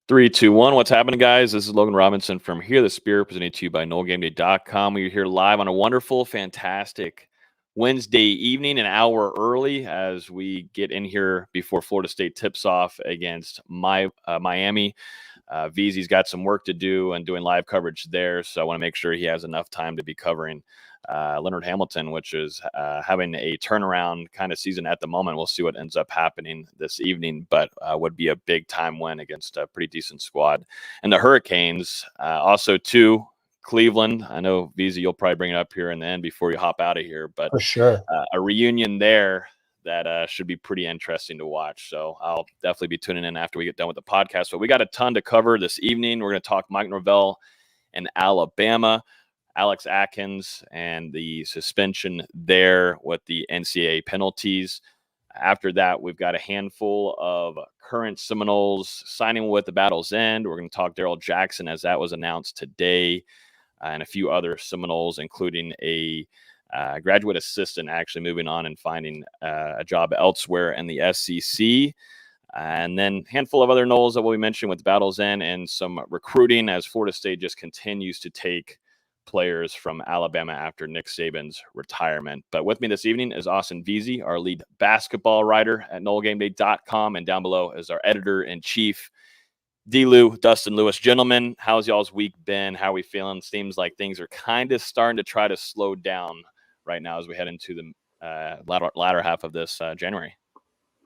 Three, two, one. What's happening, guys? This is Logan Robinson from Here the Spear, presented to you by NoleGameday.com. We're here live on a wonderful, fantastic Wednesday evening, an hour early, as we get in here before Florida State tips off against Miami. VZ's got some work to do and doing live coverage there, so I want to make sure he has enough time to be covering Leonard Hamilton, which is having a turnaround kind of season at the moment. We'll see what ends up happening this evening, but would be a big time win against a pretty decent squad. And the Hurricanes, also too, Cleveland. I know, VZ, you'll probably bring it up here in the end before you hop out of here, but for sure, a reunion there that should be pretty interesting to watch. So I'll definitely be tuning in after we get done with the podcast. But we got a ton to cover this evening. We're going to talk Mike Norvell and Alabama, Alex Atkins and the suspension there with the NCAA penalties. After that, we've got a handful of current Seminoles signing with the Battle's End. We're going to talk Daryl Jackson, as that was announced today, and a few other Seminoles, including a graduate assistant actually moving on and finding a job elsewhere in the SEC. And then a handful of other Noles that we'll be mentioning with Battle's End, and some recruiting as Florida State just continues to take players from Alabama after Nick Saban's retirement. But with me this evening is Austin VZ, our lead basketball writer at NoleGameday.com, and down below is our editor-in-chief, D-Lou, Dustin Lewis. Gentlemen, how's y'all's week been? How are we feeling? Seems like things are kind of starting to try to slow down right now as we head into the latter half of this January.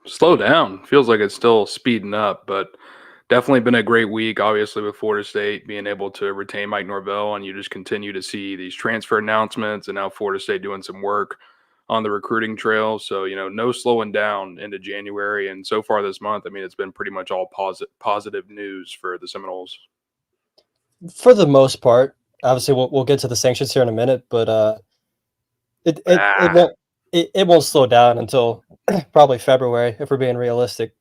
Slow down. Feels like it's still speeding up, but definitely been a great week, obviously, with Florida State being able to retain Mike Norvell, and you just continue to see these transfer announcements, and now Florida State doing some work on the recruiting trail. So, no slowing down into January, and so far this month, it's been pretty much all positive news for the Seminoles. For the most part. Obviously, we'll get to the sanctions here in a minute, but it won't slow down until probably February, if we're being realistic.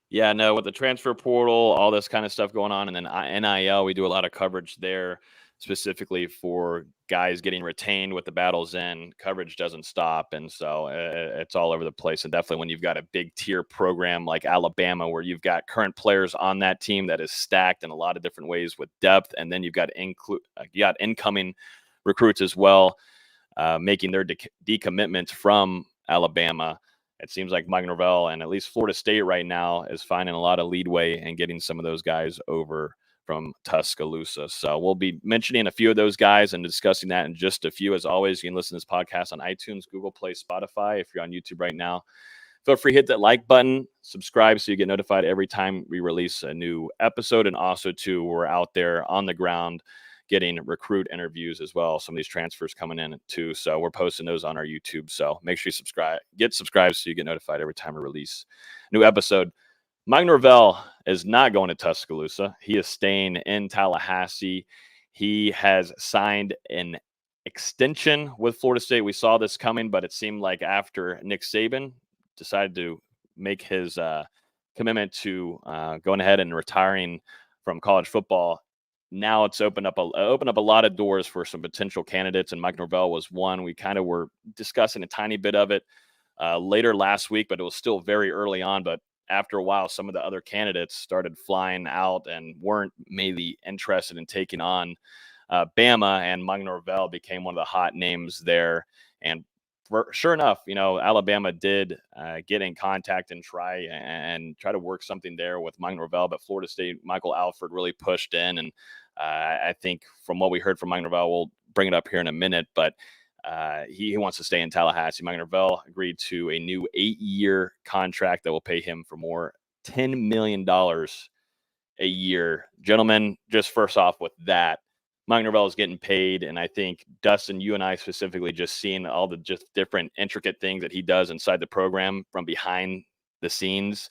Yeah, no, with the transfer portal, all this kind of stuff going on, and then NIL, we do a lot of coverage there, specifically for guys getting retained with the Battle's End. Coverage doesn't stop, and so it's all over the place. And definitely when you've got a big tier program like Alabama, where you've got current players on that team that is stacked in a lot of different ways with depth, and then you've got incoming recruits as well, making their decommitments from Alabama. It seems like Mike Norvell and at least Florida State right now is finding a lot of leadway and getting some of those guys over from Tuscaloosa. So we'll be mentioning a few of those guys and discussing that in just a few. As always, you can listen to this podcast on iTunes, Google Play, Spotify. If you're on YouTube right now, feel free to hit that like button, subscribe so you get notified every time we release a new episode. And also, too, we're out there on the ground getting recruit interviews as well. Some of these transfers coming in too. So we're posting those on our YouTube. So make sure you get subscribed so you get notified every time we release a new episode. Mike Norvell is not going to Tuscaloosa. He is staying in Tallahassee. He has signed an extension with Florida State. We saw this coming, but it seemed like after Nick Saban decided to make his commitment to going ahead and retiring from college football, now it's opened up a lot of doors for some potential candidates, and Mike Norvell was one. We kind of were discussing a tiny bit of it later last week, but it was still very early on. But after a while, some of the other candidates started flying out and weren't maybe interested in taking on Bama, and Mike Norvell became one of the hot names there. And sure enough, Alabama did get in contact and try to work something there with Mike Norvell, but Florida State, Michael Alford really pushed in. And I think from what we heard from Mike Norvell, we'll bring it up here in a minute, but he wants to stay in Tallahassee. Mike Norvell agreed to a new 8-year contract that will pay him for more $10 million a year. Gentlemen, just first off with that, Mike Norvell is getting paid, and I think, Dustin, you and I specifically just seeing all the just different intricate things that he does inside the program from behind the scenes,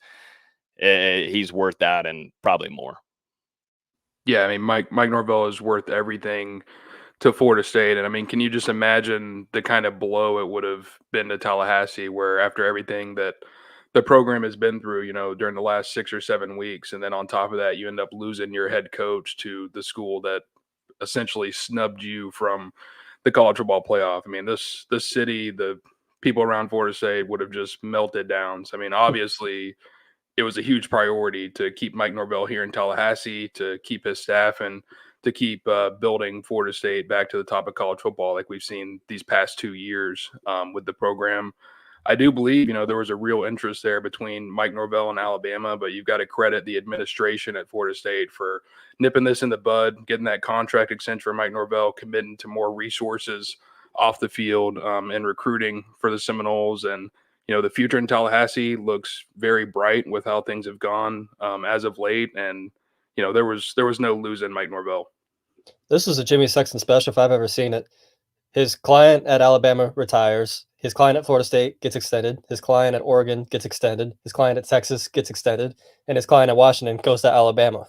he's worth that and probably more. Yeah, Mike Norvell is worth everything to Florida State. And, can you just imagine the kind of blow it would have been to Tallahassee, where after everything that the program has been through, during the last 6 or 7 weeks, and then on top of that, you end up losing your head coach to the school that essentially snubbed you from the college football playoff. This city, the people around Florida State would have just melted down. So, obviously it was a huge priority to keep Mike Norvell here in Tallahassee, to keep his staff, and to keep building Florida State back to the top of college football like we've seen these past 2 years with the program. I do believe, there was a real interest there between Mike Norvell and Alabama, but you've got to credit the administration at Florida State for nipping this in the bud, getting that contract extension for Mike Norvell, committing to more resources off the field and recruiting for the Seminoles. And, the future in Tallahassee looks very bright with how things have gone as of late. And, there was no losing Mike Norvell. This is a Jimmy Sexton special if I've ever seen it. His client at Alabama retires. His client at Florida State gets extended. His client at Oregon gets extended. His client at Texas gets extended. And his client at Washington goes to Alabama.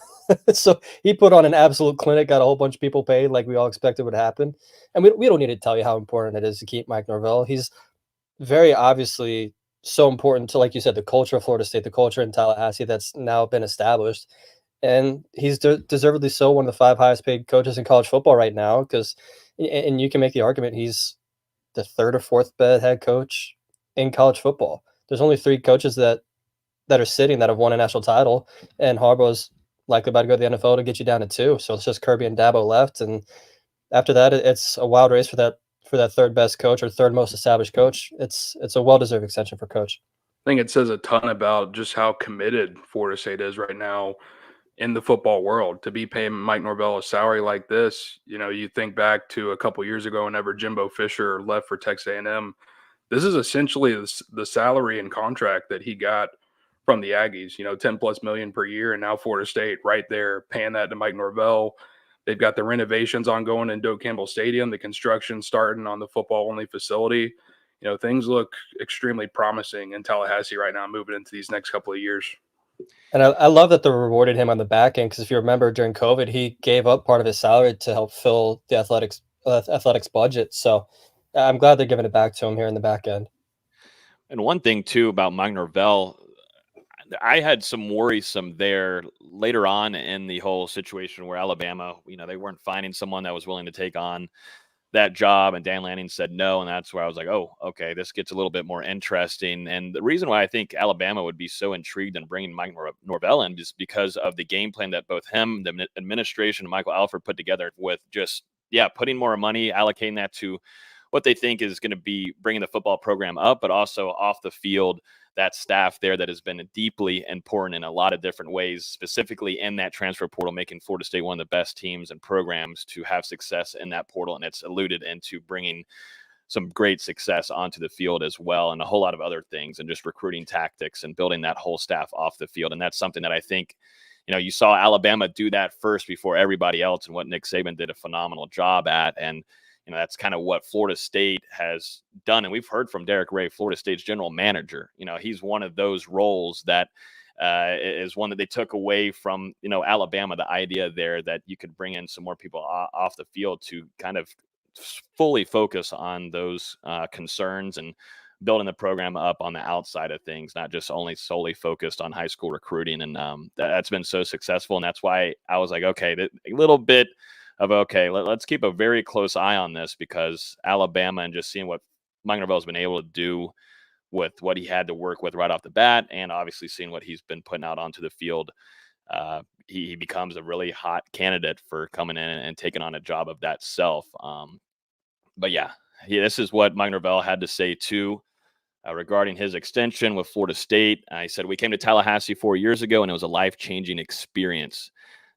So he put on an absolute clinic, got a whole bunch of people paid like we all expected would happen. And we don't need to tell you how important it is to keep Mike Norvell. He's very obviously so important to, like you said, the culture of Florida State, the culture in Tallahassee that's now been established. And he's deservedly so one of the 5 highest paid coaches in college football right now, because, and you can make the argument he's the 3rd or 4th best head coach in college football. There's only 3 coaches that are sitting that have won a national title, and Harbaugh's likely about to go to the NFL to get you down to 2. So it's just Kirby and Dabo left, and after that, it's a wild race for that 3rd best coach or 3rd most established coach. It's a well-deserved extension for coach. I think it says a ton about just how committed Florida State is right now in the football world to be paying Mike Norvell a salary like this. You think back to a couple years ago whenever Jimbo Fisher left for Texas A&M. This is essentially the salary and contract that he got from the Aggies, $10+ million per year. And now Florida State right there paying that to Mike Norvell. They've got the renovations ongoing in Doak Campbell Stadium, the construction starting on the football-only facility. Things look extremely promising in Tallahassee right now moving into these next couple of years. And I love that they rewarded him on the back end, because if you remember during COVID, he gave up part of his salary to help fill the athletics budget. So I'm glad they're giving it back to him here in the back end. And one thing too about Mike Norvell, I had some worrisome there later on in the whole situation where Alabama, they weren't finding someone that was willing to take on that job, and Dan Lanning said no, and that's where I was like, oh, okay, this gets a little bit more interesting. And the reason why I think Alabama would be so intrigued in bringing Mike Norvell in is because of the game plan that both him, the administration, and Michael Alford put together with just putting more money, allocating that to what they think is going to be bringing the football program up, but also off the field, that staff there that has been deeply important in a lot of different ways, specifically in that transfer portal, making Florida State one of the best teams and programs to have success in that portal. And it's alluded into bringing some great success onto the field as well, and a whole lot of other things, and just recruiting tactics and building that whole staff off the field. And that's something that I think, you saw Alabama do that first before everybody else, and what Nick Saban did a phenomenal job at. And that's kind of what Florida State has done. And we've heard from Derek Ray, Florida State's general manager. He's one of those roles that is one that they took away from, Alabama, the idea there that you could bring in some more people off the field to kind of fully focus on those concerns and building the program up on the outside of things, not just only solely focused on high school recruiting. And that's been so successful. And that's why I was like, okay, a little bit of, okay, let's keep a very close eye on this, because Alabama, and just seeing what Mike Norvell has been able to do with what he had to work with right off the bat, and obviously seeing what he's been putting out onto the field, he becomes a really hot candidate for coming in and taking on a job of that self. But this is what Mike Norvell had to say too regarding his extension with Florida State. He said, "We came to Tallahassee 4 years ago, and it was a life-changing experience.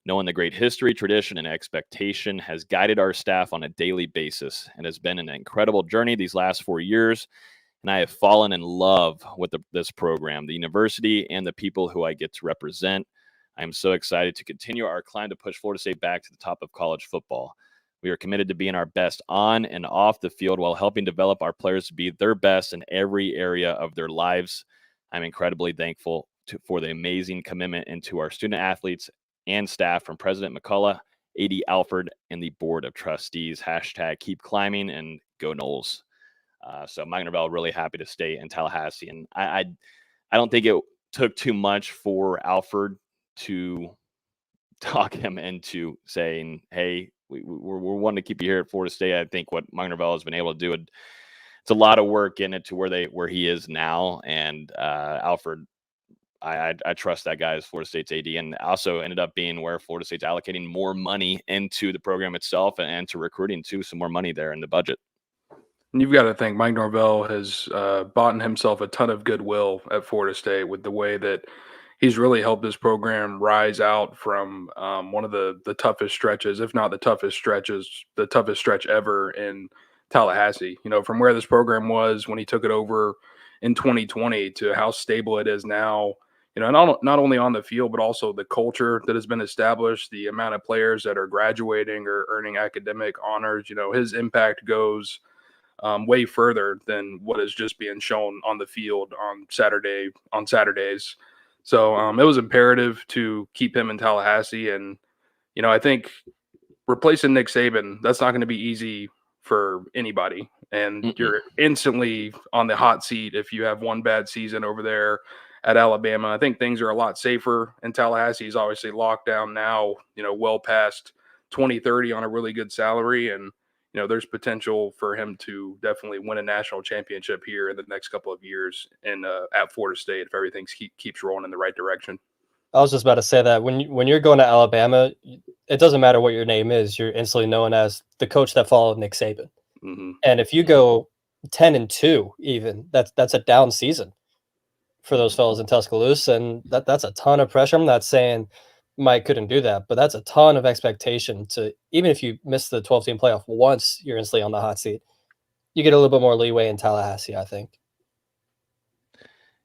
Knowing the great history, tradition, and expectation has guided our staff on a daily basis. It has been an incredible journey these last 4 years, and I have fallen in love with this program, the university, and the people who I get to represent. I am so excited to continue our climb to push Florida State back to the top of college football. We are committed to being our best on and off the field while helping develop our players to be their best in every area of their lives. I'm incredibly thankful for the amazing commitment into our student athletes and staff from President McCullough, AD Alford, and the Board of Trustees. # keep climbing and go Noles." So Mike Norvell really happy to stay in Tallahassee. And I don't think it took too much for Alford to talk him into saying, hey, we're wanting to keep you here at Florida State. I think what Mike Norvell has been able to do, it's a lot of work in it to where he is now. And Alford I trust that guy as Florida State's AD, and also ended up being where Florida State's allocating more money into the program itself and to recruiting too, some more money there in the budget. And you've got to think Mike Norvell has bought himself a ton of goodwill at Florida State with the way that he's really helped this program rise out from one of the toughest stretches, if not the toughest stretch ever in Tallahassee. You know, from where this program was when he took it over in 2020 to how stable it is now. You know, not only on the field, but also the culture that has been established, the amount of players that are graduating or earning academic honors. You know, his impact goes way further than what is just being shown on the field on Saturdays. So it was imperative to keep him in Tallahassee. And, you know, I think replacing Nick Saban, that's not going to be easy for anybody. And you're instantly on the hot seat if you have one bad season over there at Alabama. I think things are a lot safer in Tallahassee. He's obviously locked down now, you know, well past 2030 on a really good salary. And, you know, there's potential for him to definitely win a national championship here in the next couple of years in at Florida State if everything keeps rolling in the right direction. I was just about to say that when you're going to Alabama, it doesn't matter what your name is. You're instantly known as the coach that followed Nick Saban. And if you go 10-2, even that's a down season for those fellas in Tuscaloosa, and that's a ton of pressure. I'm not saying Mike couldn't do that, but that's a ton of expectation to, even if you miss the 12-team playoff once, you're instantly on the hot seat. You get a little bit more leeway in Tallahassee, I think.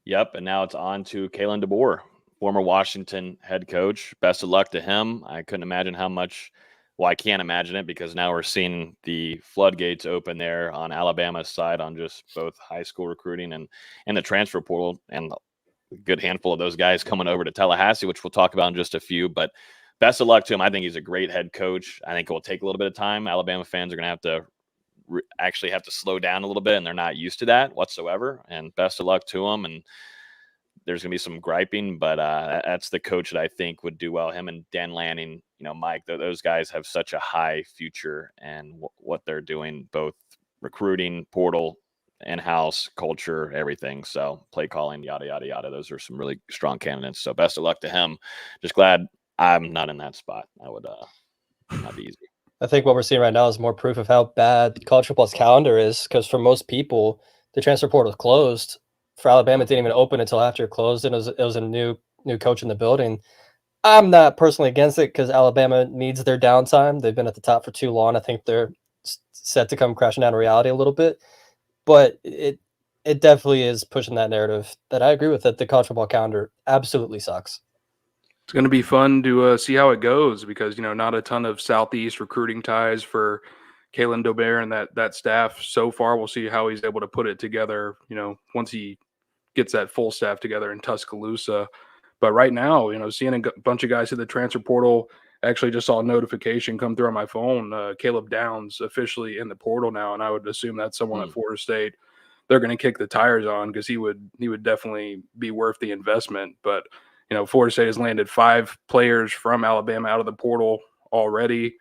Yep, and now it's on to Kalen DeBoer, former Washington head coach. Best of luck to him. I couldn't imagine how much. Well, I can't imagine it because now we're seeing the floodgates open there on Alabama's side on just both high school recruiting and the transfer portal, and a good handful of those guys coming over to Tallahassee, which we'll talk about in just a few. But best of luck to him. I think he's a great head coach. I think it will take a little bit of time. Alabama fans are going to have to actually have to slow down a little bit, and they're not used to that whatsoever. And best of luck to him. And there's going to be some griping, but that's the coach that I think would do well. Him and Dan Lanning, you know, Mike, those guys have such a high future, and what they're doing, both recruiting, portal, in-house culture, everything. So play calling, yada, yada, yada. Those are some really strong candidates. So best of luck to him. Just glad I'm not in that spot. That would not be easy. I think what we're seeing right now is more proof of how bad college football's calendar is, because for most people, the transfer portal is closed. For Alabama, it didn't even open until after it closed, and it was a new coach in the building. I'm not personally against it because Alabama needs their downtime. They've been at the top for too long. I think they're set to come crashing down to reality a little bit. But it definitely is pushing that narrative that I agree with, that the college football calendar absolutely sucks. It's going to be fun to see how it goes because, you know, not a ton of Southeast recruiting ties for Kalen DeBoer and that staff so far. We'll see how he's able to put it together, you know, once he gets that full staff together in Tuscaloosa. But right now, you know, seeing a bunch of guys hit the transfer portal. Actually just saw a notification come through on my phone. Caleb Downs officially in the portal now, and I would assume that's someone at Florida State they're going to kick the tires on because he would definitely be worth the investment. But, you know, Florida State has landed 5 players from Alabama out of the portal already.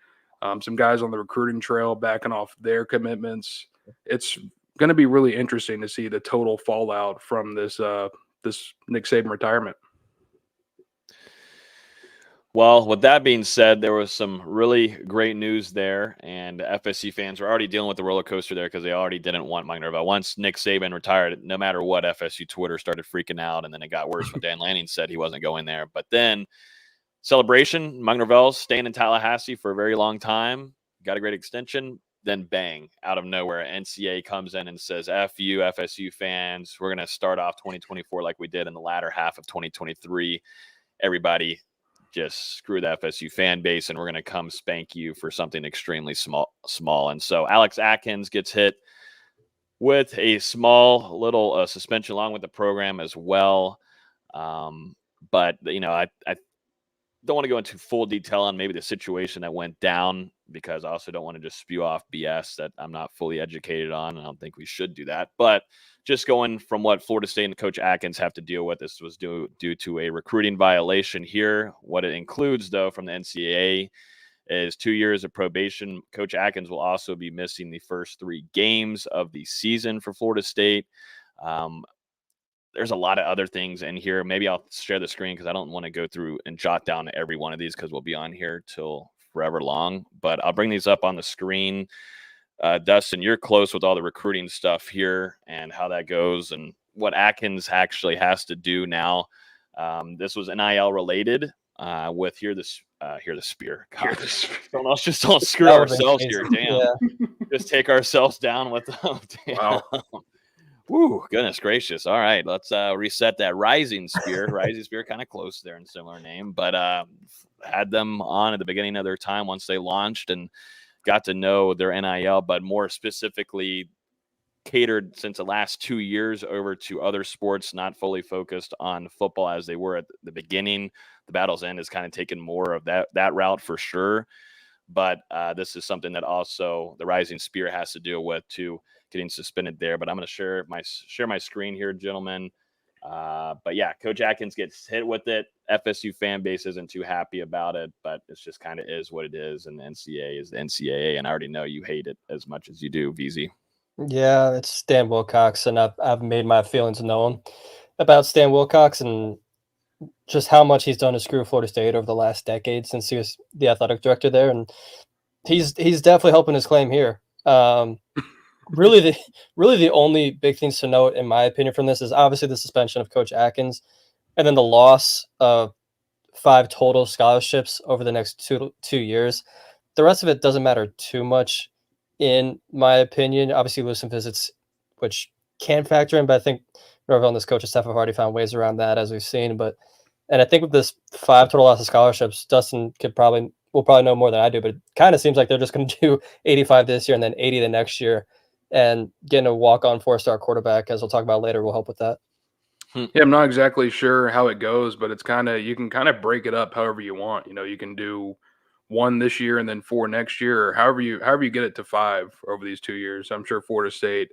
Some guys on the recruiting trail backing off their commitments. It's going to be really interesting to see the total fallout from this Nick Saban retirement. Well, with that being said, there was some really great news there, and FSU fans were already dealing with the roller coaster there because they already didn't want Mike Norvell. Once Nick Saban retired, no matter what, FSU Twitter started freaking out, and then it got worse when Dan Lanning said he wasn't going there. But then celebration, Mike Norvell's staying in Tallahassee for a very long time, got a great extension. Then bang, out of nowhere, NCAA comes in and says, F you, FSU fans, we're going to start off 2024 like we did in the latter half of 2023. Everybody just screw the FSU fan base, and we're going to come spank you for something extremely small. And so Alex Atkins gets hit with a small little suspension along with the program as well. But, you know, I don't want to go into full detail on maybe the situation that went down because I also don't want to just spew off BS that I'm not fully educated on. I don't think we should do that. But just going from what Florida State and Coach Atkins have to deal with, this was due to a recruiting violation here. What it includes, though, from the NCAA is 2 years of probation. Coach Atkins will also be missing the first 3 games of the season for Florida State. there's a lot of other things in here. Maybe I'll share the screen because I don't want to go through and jot down every one of these because we'll be on here till forever long. But I'll bring these up on the screen. Dustin, you're close with all the recruiting stuff here and how that goes and what Atkins actually has to do now. This was NIL related with Hear the Spear. God, don't screw ourselves here. Damn. Yeah. Just take ourselves down with them. Wow. Woo, goodness gracious. All right, let's reset that. Rising Spear. Rising Spear, kind of close there in similar name, but had them on at the beginning of their time once they launched and got to know their NIL, but more specifically catered since the last 2 years over to other sports, not fully focused on football as they were at the beginning. The Battle's End has kind of taken more of that route for sure. But this is something that also the Rising Spear has to deal with too, getting suspended there. But I'm going to share my screen here, gentlemen. But yeah, Coach Atkins gets hit with it. FSU fan base isn't too happy about it, but it's just kind of is what it is. And the NCAA is the NCAA, and I already know you hate it as much as you do, VZ. Yeah, it's Stan Wilcox, and I've made my feelings known about Stan Wilcox and just how much he's done to screw Florida State over the last decade since he was the athletic director there, and he's definitely helping his claim here. Really the only big things to note, in my opinion, from this is obviously the suspension of Coach Atkins, and then the loss of 5 total scholarships over the next 2 years. The rest of it doesn't matter too much, in my opinion. Obviously, lose some visits, which can factor in, but I think Norvell and this coaching staff have already found ways around that, as we've seen. And I think with this 5 total loss of scholarships, Dustin will probably know more than I do, but it kind of seems like they're just going to do 85 this year and then 80 the next year. And getting a walk-on 4-star quarterback, as we'll talk about later, will help with that. Yeah, I'm not exactly sure how it goes, but you can kind of break it up however you want. You can do 1 this year and then 4 next year, or however you get it to 5 over these 2 years. I'm sure Florida State,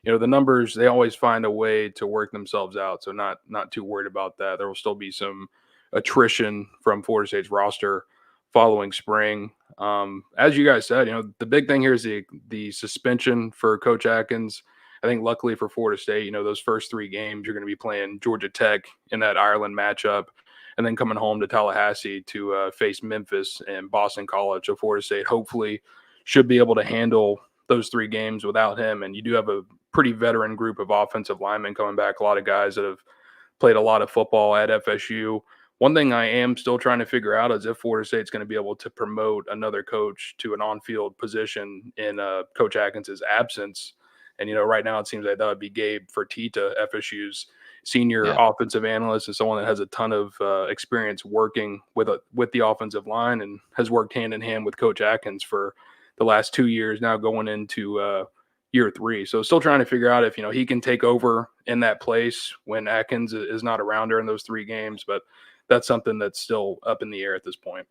the numbers, they always find a way to work themselves out. So not too worried about that. There will still be some attrition from Florida State's roster following spring. As you guys said, the big thing here is the suspension for Coach Atkins. I think luckily for Florida State, those first 3 games, you're going to be playing Georgia Tech in that Ireland matchup, and then coming home to Tallahassee to face Memphis and Boston College. So Florida State hopefully should be able to handle those 3 games without him. And you do have a pretty veteran group of offensive linemen coming back, a lot of guys that have played a lot of football at FSU. One thing I am still trying to figure out is if Florida State's going to be able to promote another coach to an on-field position in Coach Atkins' absence. And, right now it seems like that would be Gabe Fertitta, FSU's senior offensive analyst, and someone that has a ton of experience working with the offensive line and has worked hand in hand with Coach Atkins for the last 2 years, now going into year 3. So still trying to figure out if, he can take over in that place when Atkins is not around during those 3 games. But that's something that's still up in the air at this point.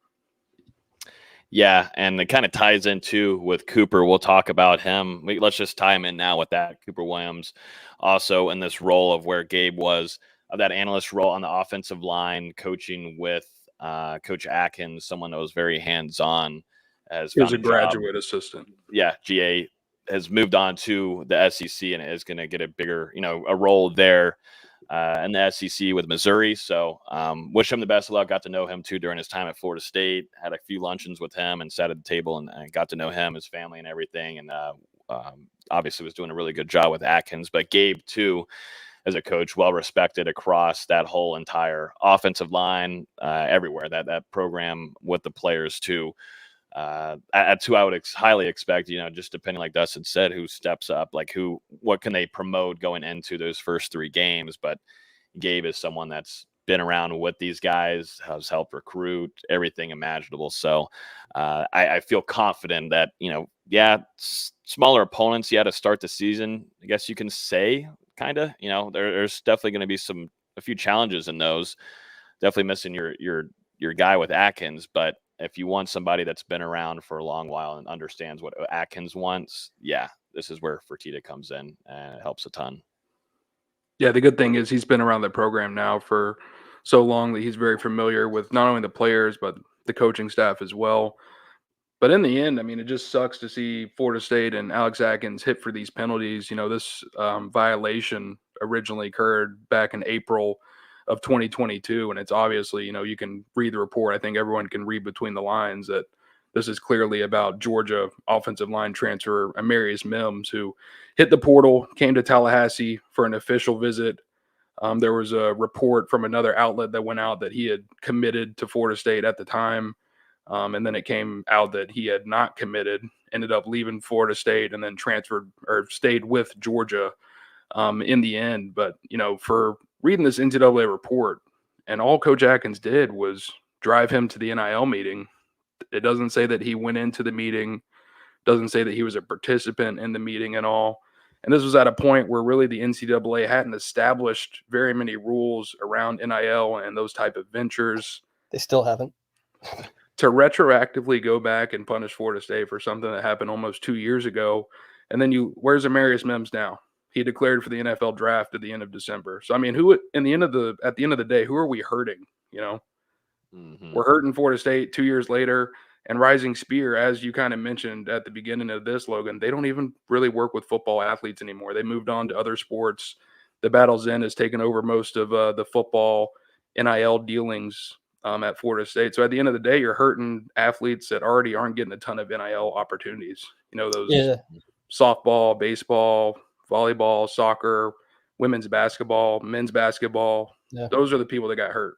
Yeah, and it kind of ties into with Cooper. We'll talk about him. Let's just tie him in now with that. Cooper Williams also in this role of where Gabe was, of that analyst role on the offensive line, coaching with Coach Atkins, someone that was very hands-on. He was a graduate assistant. Yeah, GA has moved on to the SEC and is going to get a bigger, a role there in the SEC with Missouri. So wish him the best of luck. Got to know him too during his time at Florida State. Had a few luncheons with him and sat at the table and got to know him, his family and everything. And obviously was doing a really good job with Atkins. But Gabe too, as a coach, well respected across that whole entire offensive line, everywhere. That program with the players too. That's who I would highly expect, just depending, like Dustin said, who steps up, what can they promote going into those first 3 games. But Gabe is someone that's been around with these guys, has helped recruit everything imaginable. So I feel confident that, smaller opponents, to start the season, I guess you can say, kind of, there's definitely going to be a few challenges in those. Definitely missing your guy with Atkins, but if you want somebody that's been around for a long while and understands what Atkins wants, this is where Fertitta comes in, and it helps a ton. Yeah, the good thing is he's been around the program now for so long that he's very familiar with not only the players, but the coaching staff as well. But in the end, I mean, it just sucks to see Florida State and Alex Atkins hit for these penalties. This violation originally occurred back in April of 2022, and it's obviously, you can read the report. I think everyone can read between the lines that this is clearly about Georgia offensive line transfer Amarius Mims, who hit the portal, came to Tallahassee for an official visit. There was a report from another outlet that went out that he had committed to Florida State at the time. And then it came out that he had not committed, ended up leaving Florida State and then transferred or stayed with Georgia in the end. But, for reading this NCAA report, and all Coach Atkins did was drive him to the NIL meeting. It doesn't say that he went into the meeting, doesn't say that he was a participant in the meeting at all. And this was at a point where really the NCAA hadn't established very many rules around NIL and those type of ventures. They still haven't. To retroactively go back and punish Florida State for something that happened almost 2 years ago. And then where's Amarius Mims now? He declared for the NFL draft at the end of December. So, I mean, at the end of the day, who are we hurting? We're hurting Florida State 2 years later. And Rising Spear, as you kind of mentioned at the beginning of this, Logan, they don't even really work with football athletes anymore. They moved on to other sports. The Battle's End has taken over most of the football NIL dealings at Florida State. So at the end of the day, you're hurting athletes that already aren't getting a ton of NIL opportunities. Those softball, baseball, volleyball, soccer, women's basketball, men's basketball. Yeah. Those are the people that got hurt.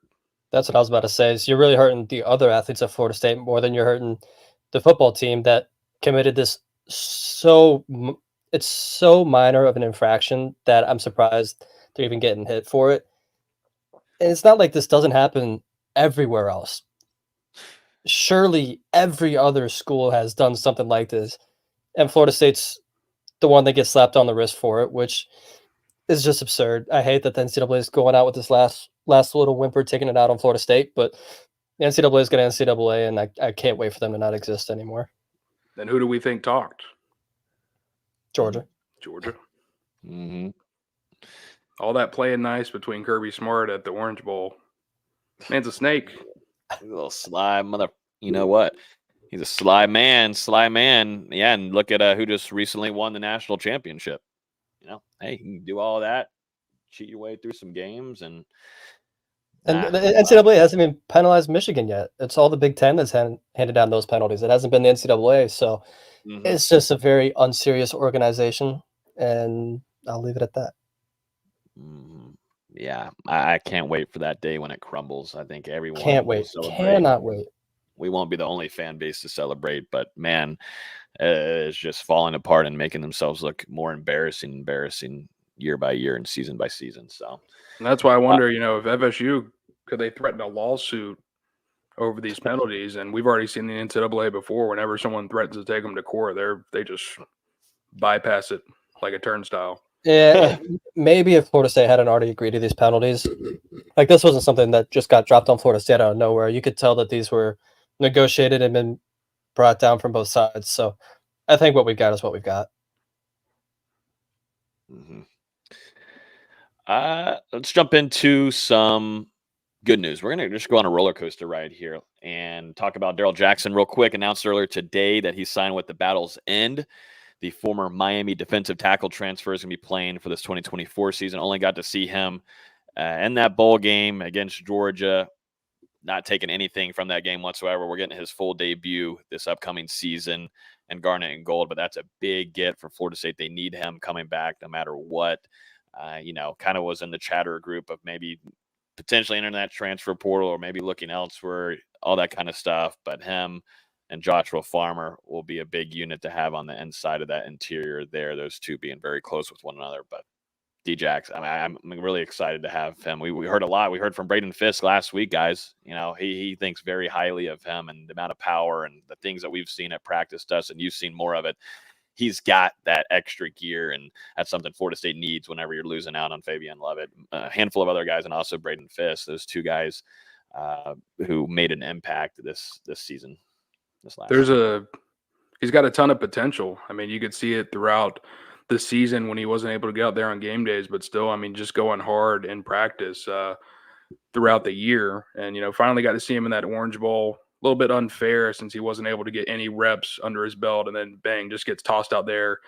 That's what I was about to say. Is you're really hurting the other athletes at Florida State more than you're hurting the football team that committed this. It's so minor of an infraction that I'm surprised they're even getting hit for it. And it's not like this doesn't happen everywhere else. Surely every other school has done something like this, and Florida State's the one that gets slapped on the wrist for it, which is just absurd. I hate that the NCAA is going out with this last little whimper, taking it out on Florida State, but the NCAA is going to NCAA, and I can't wait for them to not exist anymore. Then who do we think talked? Georgia. Mm-hmm. All that playing nice between Kirby Smart at the Orange Bowl. Man's a snake. He's a little sly mother. You know what? He's a sly man. Yeah, and look at who just recently won the national championship. Hey, you can do all that, cheat your way through some games, and the NCAA hasn't even penalized Michigan yet. It's all the Big Ten that's handed down those penalties. It hasn't been the NCAA, so it's just a very unserious organization, and I'll leave it at that. Yeah, I can't wait for that day when it crumbles. I think everyone can't wait. Cannot wait. We won't be the only fan base to celebrate, but man, it's just falling apart and making themselves look more embarrassing year by year and season by season. So and that's why I wonder, if FSU, could they threaten a lawsuit over these penalties? And we've already seen the NCAA before. Whenever someone threatens to take them to court, they just bypass it like a turnstile. Yeah, maybe if Florida State hadn't already agreed to these penalties, like this wasn't something that just got dropped on Florida State out of nowhere. You could tell that these were negotiated and been brought down from both sides. So I think what we've got is what we've got. Let's jump into some good news. We're going to just go on a roller coaster ride here and talk about Daryl Jackson real quick. Announced earlier today that he signed with the Battle's End. The former Miami defensive tackle transfer is going to be playing for this 2024 season. Only got to see him in that bowl game against Georgia. Not taking anything from that game whatsoever. We're getting his full debut this upcoming season in garnet and gold, but that's a big get for Florida State. They need him coming back no matter what. Kind of was in the chatter group of maybe potentially entering that transfer portal or maybe looking elsewhere, all that kind of stuff. But him and Joshua Farmer will be a big unit to have on the inside of that interior there, those two being very close with one another. But D-Jax, I'm really excited to have him. We heard a lot. We heard from Braden Fisk last week, guys. He thinks very highly of him and the amount of power and the things that we've seen at practice, Dustin, you've seen more of it. He's got that extra gear, and that's something Florida State needs whenever you're losing out on Fabian Lovett. A handful of other guys, and also Braden Fisk, those two guys who made an impact this season. He's got a ton of potential. I mean, you could see it throughout the season when he wasn't able to get out there on game days, but still, I mean, just going hard in practice throughout the year. And, finally got to see him in that Orange Bowl little bit unfair since he wasn't able to get any reps under his belt, and then bang, just gets tossed out there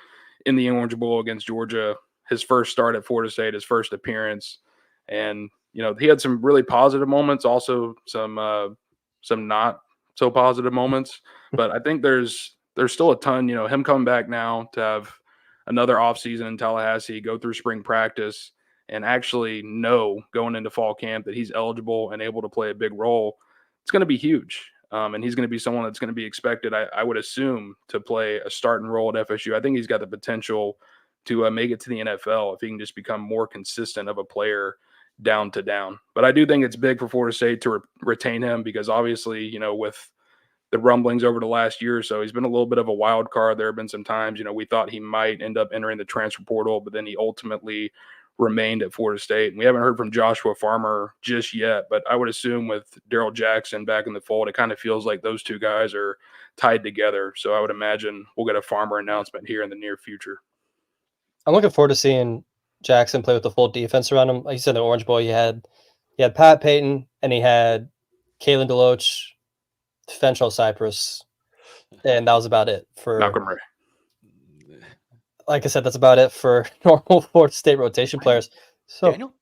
in the Orange Bowl against Georgia. His first start at Florida State, his first appearance, and he had some really positive moments, also some not so positive moments. But I think there's still a ton. Him coming back now to have another offseason in Tallahassee, go through spring practice, and actually know going into fall camp that he's eligible and able to play a big role. It's going to be huge. And he's going to be someone that's going to be expected, I would assume, to play a starting role at FSU. I think he's got the potential to make it to the NFL if he can just become more consistent of a player down to down. But I do think it's big for Florida State to retain him because obviously, with the rumblings over the last year or so, he's been a little bit of a wild card. There have been some times, we thought he might end up entering the transfer portal, but then he ultimately remained at Florida State. And we haven't heard from Joshua Farmer just yet, but I would assume with Daryl Jackson back in the fold, it kind of feels like those two guys are tied together. So I would imagine we'll get a Farmer announcement here in the near future. I'm looking forward to seeing Jackson play with the full defense around him. Like you said, in the Orange Bowl, he had Pat Payton and he had Kalen DeLoach, Fentrell Cypress, and that was about it for Malcolm Ray. Like I said, that's about it for normal Florida State rotation players. So Daniel?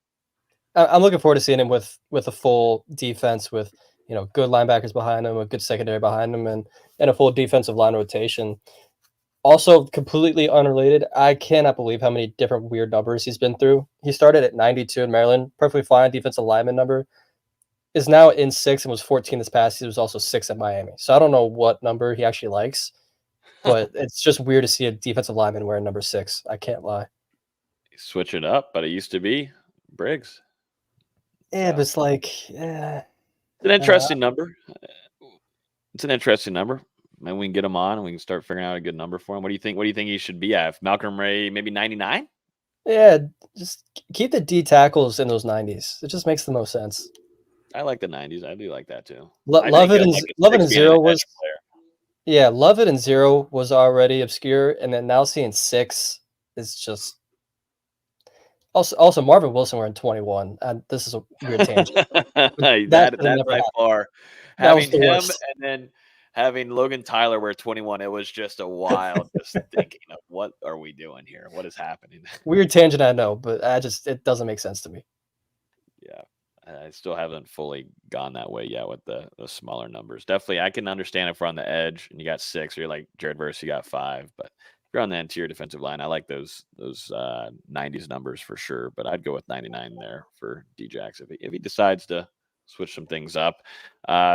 I'm looking forward to seeing him with a full defense with good linebackers behind him, a good secondary behind him, and a full defensive line rotation. Also, completely unrelated, I cannot believe how many different weird numbers he's been through. He started at 92 in Maryland, perfectly fine defensive lineman number. Is now in 6 and was 14 this past season. He was also 6 at Miami. So I don't know what number he actually likes, but it's just weird to see a defensive lineman wearing number 6. I can't lie. Switch it up, but it used to be Briggs. Yeah, but it's like, it's an interesting number. It's an interesting number. Maybe we can get him on and we can start figuring out a good number for him. What do you think? What do you think he should be at? If Malcolm Ray, maybe 99? Yeah, just keep the D tackles in those 90s. It just makes the most sense. I like the 90s. I do like that too. Lovett and Zero was Lovett and 0 was already obscure, and then now seeing 6 is just also Marvin Wilson wearing 21. This is a weird tangent. that by far having him and then having Logan Tyler wear 21, it was just a wild just thinking of what are we doing here? What is happening? Weird tangent, I know, but it doesn't make sense to me. Yeah. I still haven't fully gone that way yet with the smaller numbers. Definitely, I can understand if we're on the edge and you got 6, or you're like Jared Verse, you got 5. But if you're on the interior defensive line, I like those 90s numbers for sure. But I'd go with 99 there for D-Jax if he decides to switch some things up.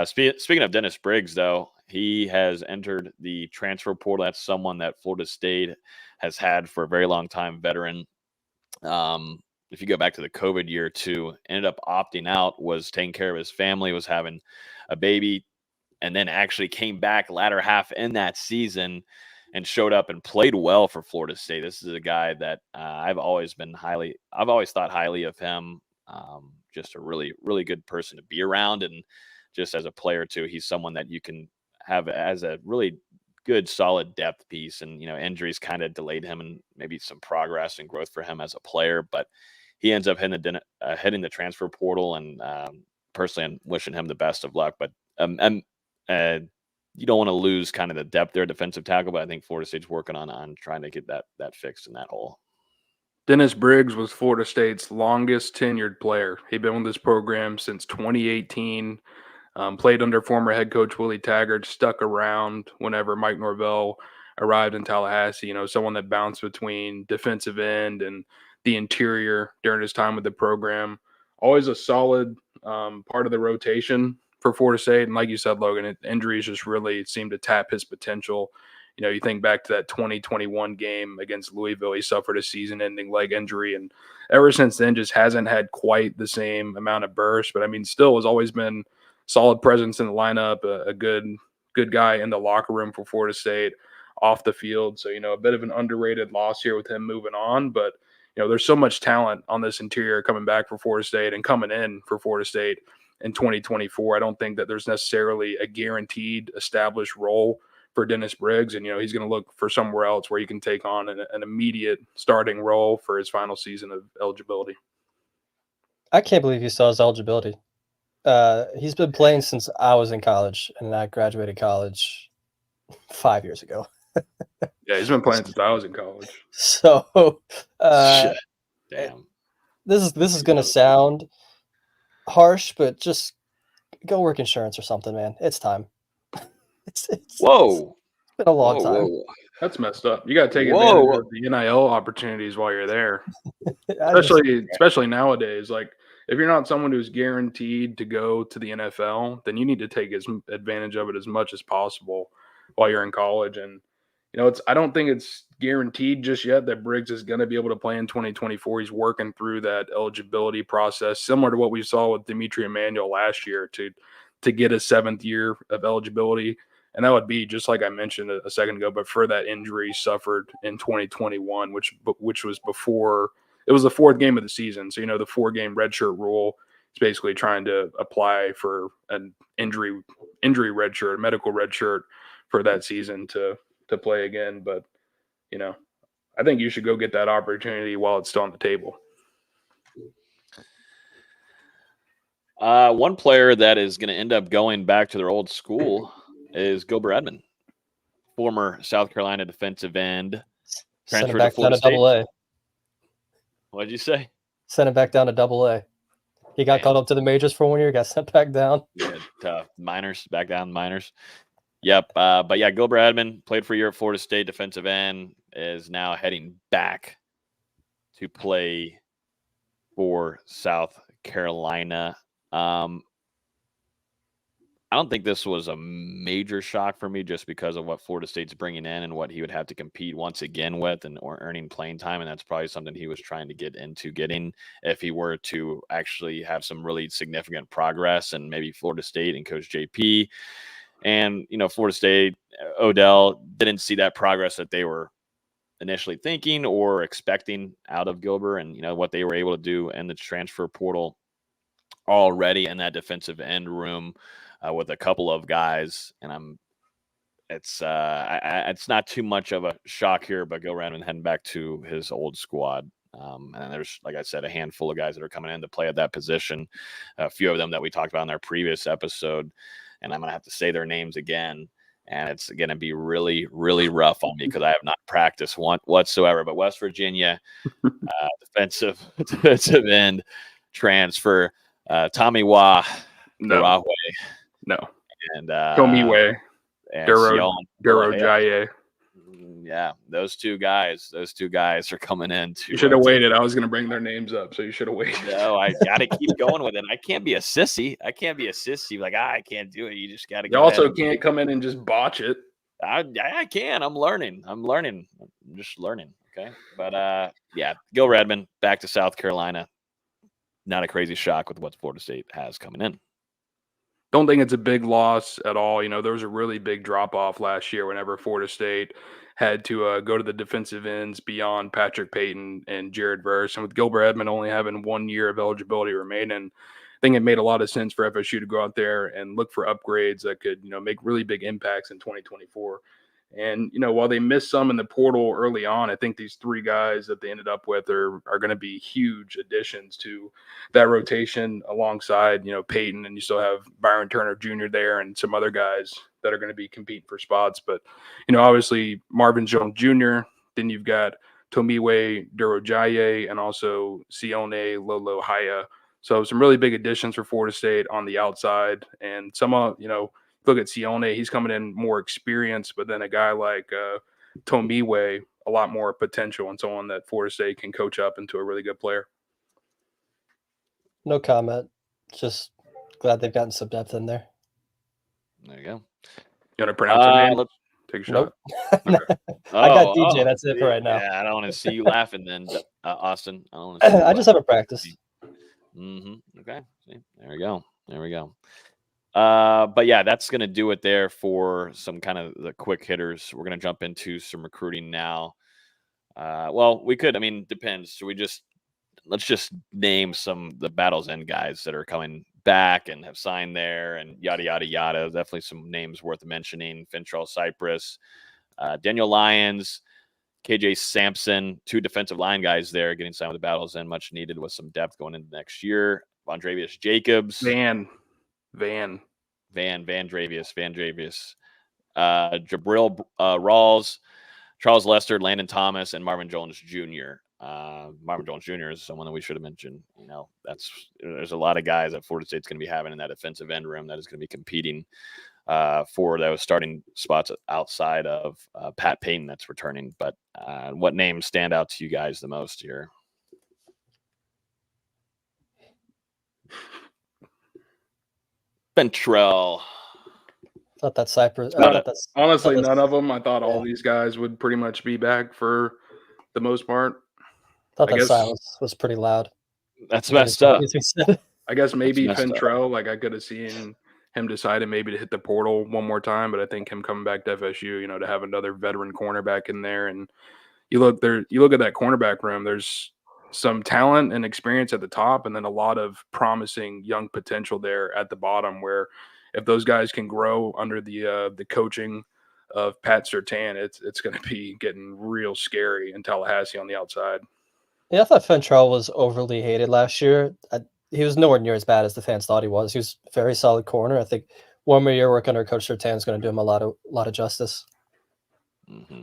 Speaking of Dennis Briggs, though, he has entered the transfer portal. That's someone that Florida State has had for a very long time, veteran. If you go back to the COVID year too, ended up opting out, was taking care of his family, was having a baby, and then actually came back latter half in that season and showed up and played well for Florida State. This is a guy that I've always thought highly of him. Just a really, really good person to be around. And just as a player too, he's someone that you can have as a really good, solid depth piece. And, injuries kind of delayed him and maybe some progress and growth for him as a player, but he ends up hitting the transfer portal, and personally, I'm wishing him the best of luck. But you don't want to lose kind of the depth there, defensive tackle. But I think Florida State's working on trying to get that fixed in that hole. Dennis Briggs was Florida State's longest tenured player. He'd been with this program since 2018. Played under former head coach Willie Taggart. Stuck around whenever Mike Norvell arrived in Tallahassee. Someone that bounced between defensive end and the interior during his time with the program. Always a solid part of the rotation for Florida State. And like you said, Logan, injuries just really seemed to tap his potential. You think back to that 2021 game against Louisville, he suffered a season-ending leg injury. And ever since then, just hasn't had quite the same amount of burst. But, still has always been solid presence in the lineup, a good guy in the locker room for Florida State, off the field. So, a bit of an underrated loss here with him moving on. But, there's so much talent on this interior coming back for Florida State and coming in for Florida State in 2024. I don't think that there's necessarily a guaranteed established role for Dennis Briggs. And, he's going to look for somewhere else where he can take on an immediate starting role for his final season of eligibility. I can't believe he saw his eligibility. He's been playing since I was in college, and I graduated college 5 years ago. Yeah, he's been playing since I was in college. So, Damn. this is gonna sound harsh, but just go work insurance or something, man. It's time. It's Whoa. been a long time. Whoa. That's messed up. You got to take Whoa. advantage of the NIL opportunities while you're there. I just- Especially nowadays. Like, if you're not someone who's guaranteed to go to the NFL, then you need to take advantage of it as much as possible while you're in college. And I don't think it's guaranteed just yet that Briggs is going to be able to play in 2024. He's working through that eligibility process, similar to what we saw with Dimitri Emmanuel last year to get a 7th year of eligibility. And that would be, just like I mentioned a second ago, but for that injury suffered in 2021, which was before it was the 4th game of the season. So, the 4-game redshirt rule is basically trying to apply for an injury redshirt, a medical redshirt for that season to play again. But, I think you should go get that opportunity while it's still on the table. One player that is going to end up going back to their old school is Gilbert Edmond, former South Carolina defensive end, Send transferred him back to Florida down to State. AA. What'd you say? Send him back down to AA. He got called up to the majors for 1 year, got sent back down. Yeah, tough. Minors, back down minors. Yep. But yeah, Gilbert Edmond played for a year at Florida State, defensive end, is now heading back to play for South Carolina. I don't think this was a major shock for me just because of what Florida State's bringing in and what he would have to compete once again with or earning playing time. And that's probably something he was trying to get into getting if he were to actually have some really significant progress. And maybe Florida State and Coach JP and, Florida State, Odell didn't see that progress that they were initially thinking or expecting out of Gilbert, and, what they were able to do in the transfer portal already in that defensive end room. With a couple of guys, and it's not too much of a shock here, but Gilbert Edmond heading back to his old squad. And there's, like I said, a handful of guys that are coming in to play at that position. A few of them that we talked about in our previous episode, and I'm going to have to say their names again. And it's going to be really, really rough on me because I have not practiced one whatsoever. But West Virginia defensive end transfer, Tommy Wah. No. And Tomiwe, Daryl Jackson. Yeah, those two guys are coming in. You should have waited. I was going to bring their names up, so you should have waited. No, I got to keep going with it. I can't be a sissy. Like, I can't do it. You just got to. You also can't come in and just botch it. I can. I'm learning. I'm just learning. Okay, but yeah, Gilbert Edmond back to South Carolina. Not a crazy shock with what Florida State has coming in. Don't think it's a big loss at all. There was a really big drop-off last year whenever Florida State had to go to the defensive ends beyond Patrick Payton and Jared Verse. And with Gilbert Edmond only having 1 year of eligibility remaining, I think it made a lot of sense for FSU to go out there and look for upgrades that could, make really big impacts in 2024. And, while they missed some in the portal early on, I think these 3 guys that they ended up with are going to be huge additions to that rotation alongside, Peyton, and you still have Byron Turner Jr. there and some other guys that are going to be competing for spots. But, obviously Marvin Jones Jr., then you've got Tomiwe Durojaye and also Sione Lolo Haya. So some really big additions for Florida State on the outside. And some, look at Sione, he's coming in more experienced, but then a guy like Tomiwe, a lot more potential and someone that Florida State can coach up into a really good player. No comment. Just glad they've gotten some depth in there. There you go. You want to pronounce your name? Take a shot. Nope. Okay. I got DJ. That's it for right now. Yeah, I don't want to see you laughing then, Austin. I just haven't practiced. Okay. See, there we go. But yeah, that's going to do it there for some kind of the quick hitters. We're going to jump into some recruiting now. Well, we could, depends. So let's just name the Battle's End guys that are coming back and have signed there and yada, yada, yada. Definitely some names worth mentioning. Fintrell Cypress, Daniel Lyons, KJ Sampson, 2 defensive line guys there getting signed with the Battle's End, much needed with some depth going into next year. Vondravius Jacobs. Man. Van Dravius, Jabril Rawls, Charles Lester, Landon Thomas, and Marvin Jones Jr. Marvin Jones Jr. is someone that we should have mentioned. There's a lot of guys that Florida State's going to be having in that defensive end room that is going to be competing for those starting spots outside of Pat Payton that's returning. But what names stand out to you guys the most here? Ventrell. I thought that Cypress. Honestly, none of them. I thought all these guys would pretty much be back for the most part. I thought silence was pretty loud. That's messed up. I guess maybe Ventrell, like I could have seen him decided maybe to hit the portal one more time, but I think him coming back to FSU, to have another veteran cornerback in there, and you look at that cornerback room, there's some talent and experience at the top, and then a lot of promising young potential there at the bottom, where if those guys can grow under the coaching of Pat Surtain, it's going to be getting real scary in Tallahassee on the outside. Yeah, I thought Ventrell was overly hated last year. He was nowhere near as bad as the fans thought he was. He was a very solid corner. I think one more year work under Coach Surtain is going to do him a lot of justice. Mm-hmm.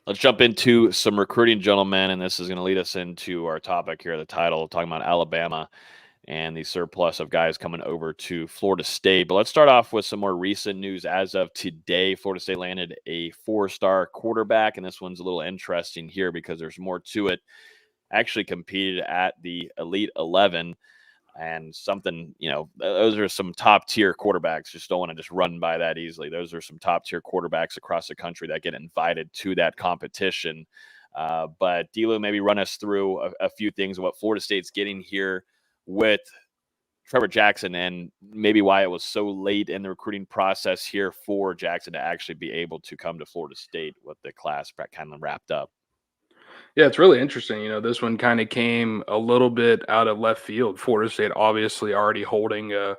Let's jump into some recruiting, gentlemen, and this is going to lead us into our topic here, the title, talking about Alabama and the surplus of guys coming over to Florida State. But let's start off with some more recent news. As of today, Florida State landed a 4-star quarterback, and this one's a little interesting here because there's more to it. Actually competed at the Elite 11, and something, those are some top-tier quarterbacks. Just don't want to just run by that easily. Those are some top-tier quarterbacks across the country that get invited to that competition. But D-Lou, maybe run us through a few things of what Florida State's getting here with Trevor Jackson, and maybe why it was so late in the recruiting process here for Jackson to actually be able to come to Florida State with the class kind of wrapped up. Yeah, it's really interesting. This one kind of came a little bit out of left field. Florida State obviously already holding a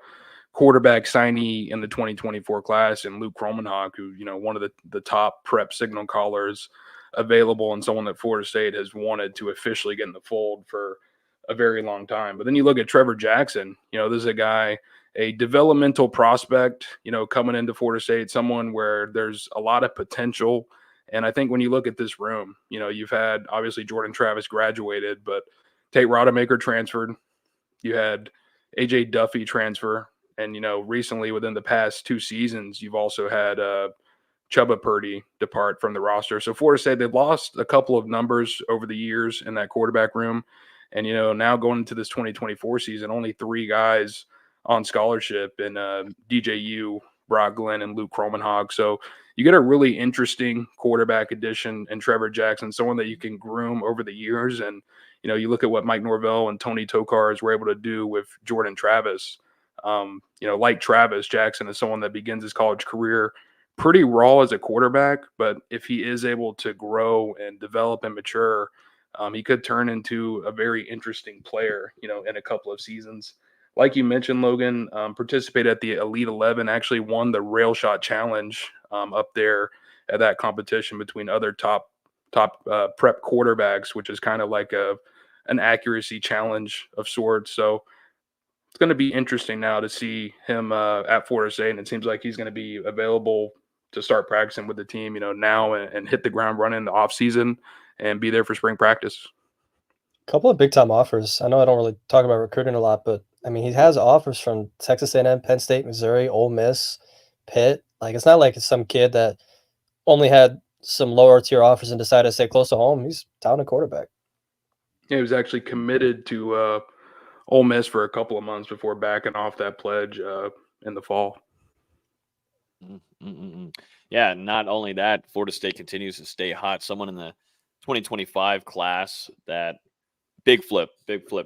quarterback signee in the 2024 class, and Luke Kromenhoek, who, one of the top prep signal callers available, and someone that Florida State has wanted to officially get in the fold for a very long time. But then you look at Trevor Jackson, this is a guy, a developmental prospect, coming into Florida State, someone where there's a lot of potential. And I think when you look at this room, you've had obviously Jordan Travis graduated, but Tate Rodemaker transferred. You had AJ Duffy transfer. And, recently within the past 2 seasons, you've also had Chubba Purdy depart from the roster. So Florida State, they've lost a couple of numbers over the years in that quarterback room. And, now going into this 2024 season, only 3 guys on scholarship in DJU, Brock Glenn, and Luke Kromenhoek. So you get a really interesting quarterback addition in Trevor Jackson, someone that you can groom over the years. And, you look at what Mike Norvell and Tony Tokars were able to do with Jordan Travis. Like Travis, Jackson is someone that begins his college career pretty raw as a quarterback, but if he is able to grow and develop and mature, he could turn into a very interesting player, in a couple of seasons. Like you mentioned, Logan, participated at the Elite 11, actually won the Rail Shot Challenge up there at that competition between other top prep quarterbacks, which is kind of like an accuracy challenge of sorts. So it's going to be interesting now to see him at Florida State, and it seems like he's going to be available to start practicing with the team, now and hit the ground running in the offseason and be there for spring practice. A couple of big-time offers. I know I don't really talk about recruiting a lot, but, he has offers from Texas A&M, Penn State, Missouri, Ole Miss, Pitt. Like, it's not like it's some kid that only had some lower-tier offers and decided to stay close to home. He's down a quarterback. Yeah, he was actually committed to Ole Miss for a couple of months before backing off that pledge in the fall. Yeah, not only that, Florida State continues to stay hot. Someone in the 2025 class that big flip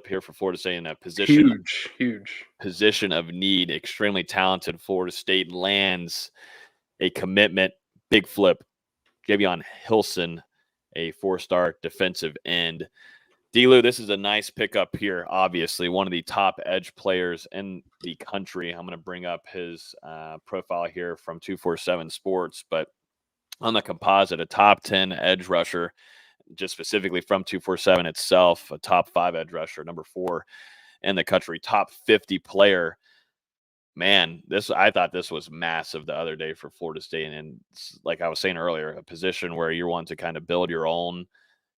here for Florida State in a position. Huge position of need. Extremely talented. Florida State lands a commitment. Big flip. Javion Hilson, a 4-star defensive end. D-Lou, this is a nice pickup here. Obviously, one of the top edge players in the country. I'm going to bring up his profile here from 247 Sports, but on the composite, a top 10 edge rusher, just specifically from 247 itself, a top 5 edge rusher, number 4 in the country, top 50 player. man, I thought this was massive the other day for Florida State. And like I was saying earlier, a position where you want to kind of build your own,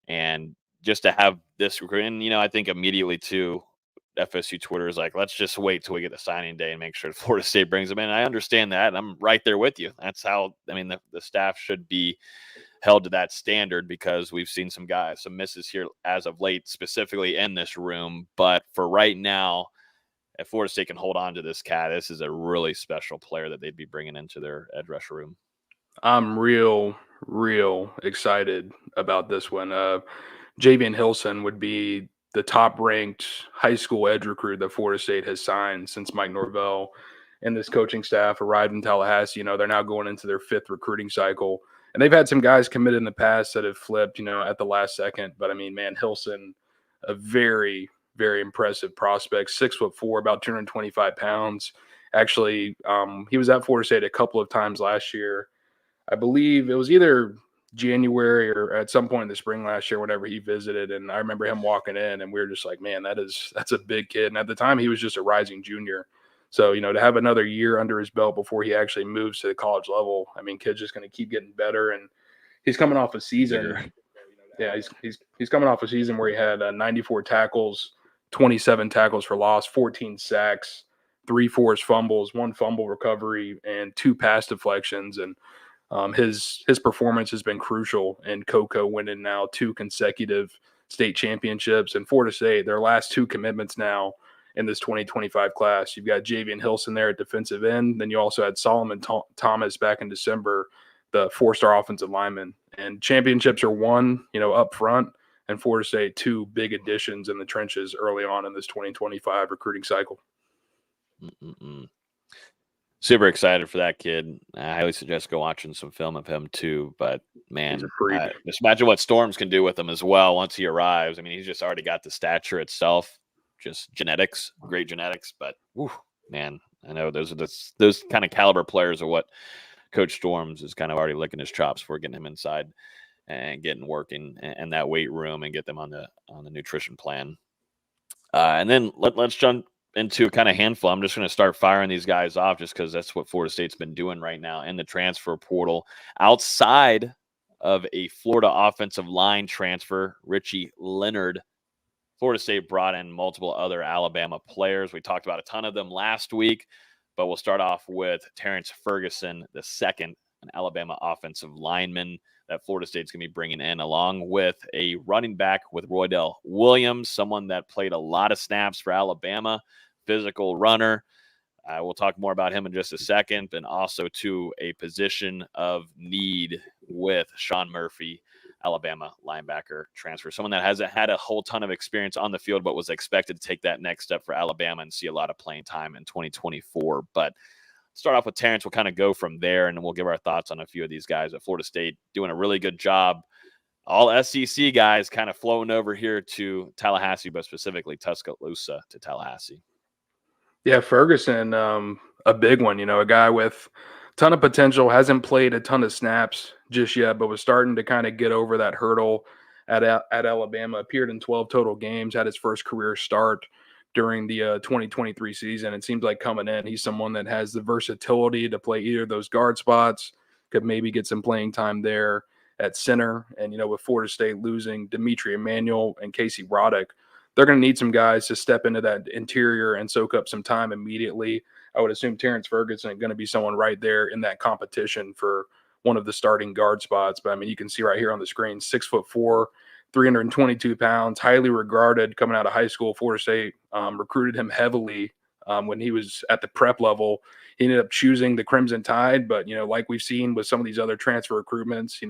and just to have this. And, I think immediately too, FSU Twitter is like, let's just wait till we get the signing day and make sure Florida State brings them in. I understand that. And I'm right there with you. That's how, the staff should be held to that standard, because we've seen some misses here as of late, specifically in this room. But for right now, if Florida State can hold on to this cat, this is a really special player that they'd be bringing into their edge rusher room. I'm real excited about this one. Javian Hilson would be the top-ranked high school edge recruit that Florida State has signed since Mike Norvell and this coaching staff arrived in Tallahassee. They're now going into their 5th recruiting cycle. And they've had some guys committed in the past that have flipped, at the last second. But, Hilson, a very, very impressive prospect, 6'4", about 225 pounds. Actually, he was at Florida State a couple of times last year. I believe it was either January or at some point in the spring last year, whenever he visited. And I remember him walking in and we were just like, man, that's a big kid. And at the time he was just a rising junior. So, to have another year under his belt before he actually moves to the college level, kid's just going to keep getting better. And he's coming off a season. Yeah, he's coming off a season where he had 94 tackles, 27 tackles for loss, 14 sacks, 3 forced fumbles, 1 fumble recovery, and 2 pass deflections. And his performance has been crucial in Cocoa, winning now 2 consecutive state championships. And Florida State, their last 2 commitments now in this 2025 class. You've got Javian Hilson there at defensive end. Then you also had Solomon Thomas back in December, the 4-star offensive lineman. And championships are won, up front. And Florida State, 2 big additions in the trenches early on in this 2025 recruiting cycle. Super excited for that kid. I highly suggest go watching some film of him too. But man, just imagine what Storms can do with him as well once he arrives. He's just already got the stature itself, just genetics, great genetics. But man, I know those kind of caliber players are what Coach Storms is kind of already licking his chops for, getting him inside and getting working in that weight room and get them on the nutrition plan. And then let's jump into kind of handful. I'm just going to start firing these guys off just because that's what Florida State's been doing right now in the transfer portal. Outside of a Florida offensive line transfer, Richie Leonard, Florida State brought in multiple other Alabama players. We talked about a ton of them last week, but we'll start off with Terrence Ferguson, the second, an Alabama offensive lineman that Florida State's going to be bringing in, along with a running back with Roydell Williams, someone that played a lot of snaps for Alabama, physical runner. We'll talk more about him in just a second, and also to a position of need with Sean Murphy, Alabama linebacker transfer, someone that hasn't had a whole ton of experience on the field, but was expected to take that next step for Alabama and see a lot of playing time in 2024. But start off with Terrence. We'll kind of go from there, and we'll give our thoughts on a few of these guys at Florida State doing a really good job. All SEC guys kind of flowing over here to Tallahassee, but specifically Tuscaloosa to Tallahassee. Yeah, Ferguson, a big one, a guy with a ton of potential, hasn't played a ton of snaps just yet, but was starting to kind of get over that hurdle at Alabama, appeared in 12 total games, had his first career start during the 2023 season. It seems like coming in, he's someone that has the versatility to play either of those guard spots, could maybe get some playing time there at center. And, with Florida State losing Dimitri Emmanuel and Casey Roddick, they're going to need some guys to step into that interior and soak up some time immediately. I would assume Terrence Ferguson is going to be someone right there in that competition for one of the starting guard spots. But, you can see right here on the screen, 6'4", 322 pounds, highly regarded coming out of high school. Florida State recruited him heavily when he was at the prep level. He ended up choosing the Crimson Tide, but, like we've seen with some of these other transfer recruitments,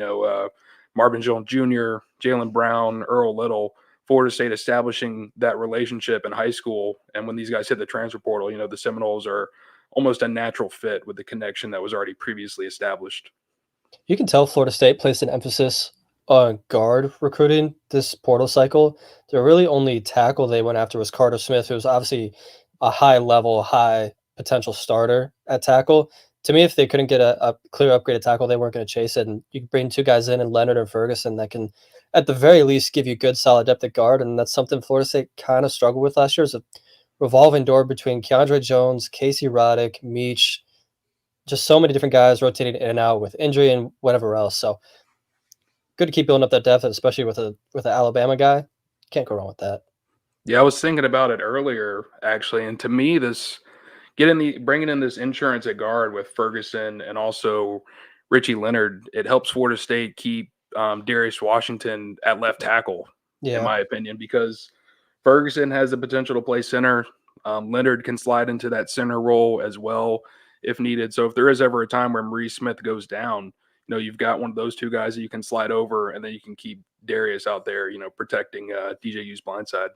Marvin Jones Jr., Jalen Brown, Earl Little, Florida State establishing that relationship in high school. And when these guys hit the transfer portal, the Seminoles are almost a natural fit with the connection that was already previously established. You can tell Florida State placed an emphasis on guard recruiting this portal cycle. The really only tackle they went after was Carter Smith, who was obviously a high-level, high potential starter at tackle. To me, if they couldn't get a clear upgraded tackle, they weren't going to chase it. And you can bring 2 guys in, and Leonard and Ferguson, that can, at the very least, give you good, solid depth at guard. And that's something Florida State kind of struggled with last year, is a revolving door between Keandre Jones, Casey Roddick, Meach, just so many different guys rotating in and out with injury and whatever else. So good to keep building up that depth, especially with an Alabama guy. Can't go wrong with that. Yeah, I was thinking about it earlier, actually, and to me, bringing in this insurance at guard with Ferguson and also Richie Leonard, it helps Florida State keep Darius Washington at left tackle, in my opinion, because Ferguson has the potential to play center. Leonard can slide into that center role as well if needed. So if there is ever a time where Maurice Smith goes down, you've got one of those two guys that you can slide over, and then you can keep Darius out there, protecting DJU's blindside.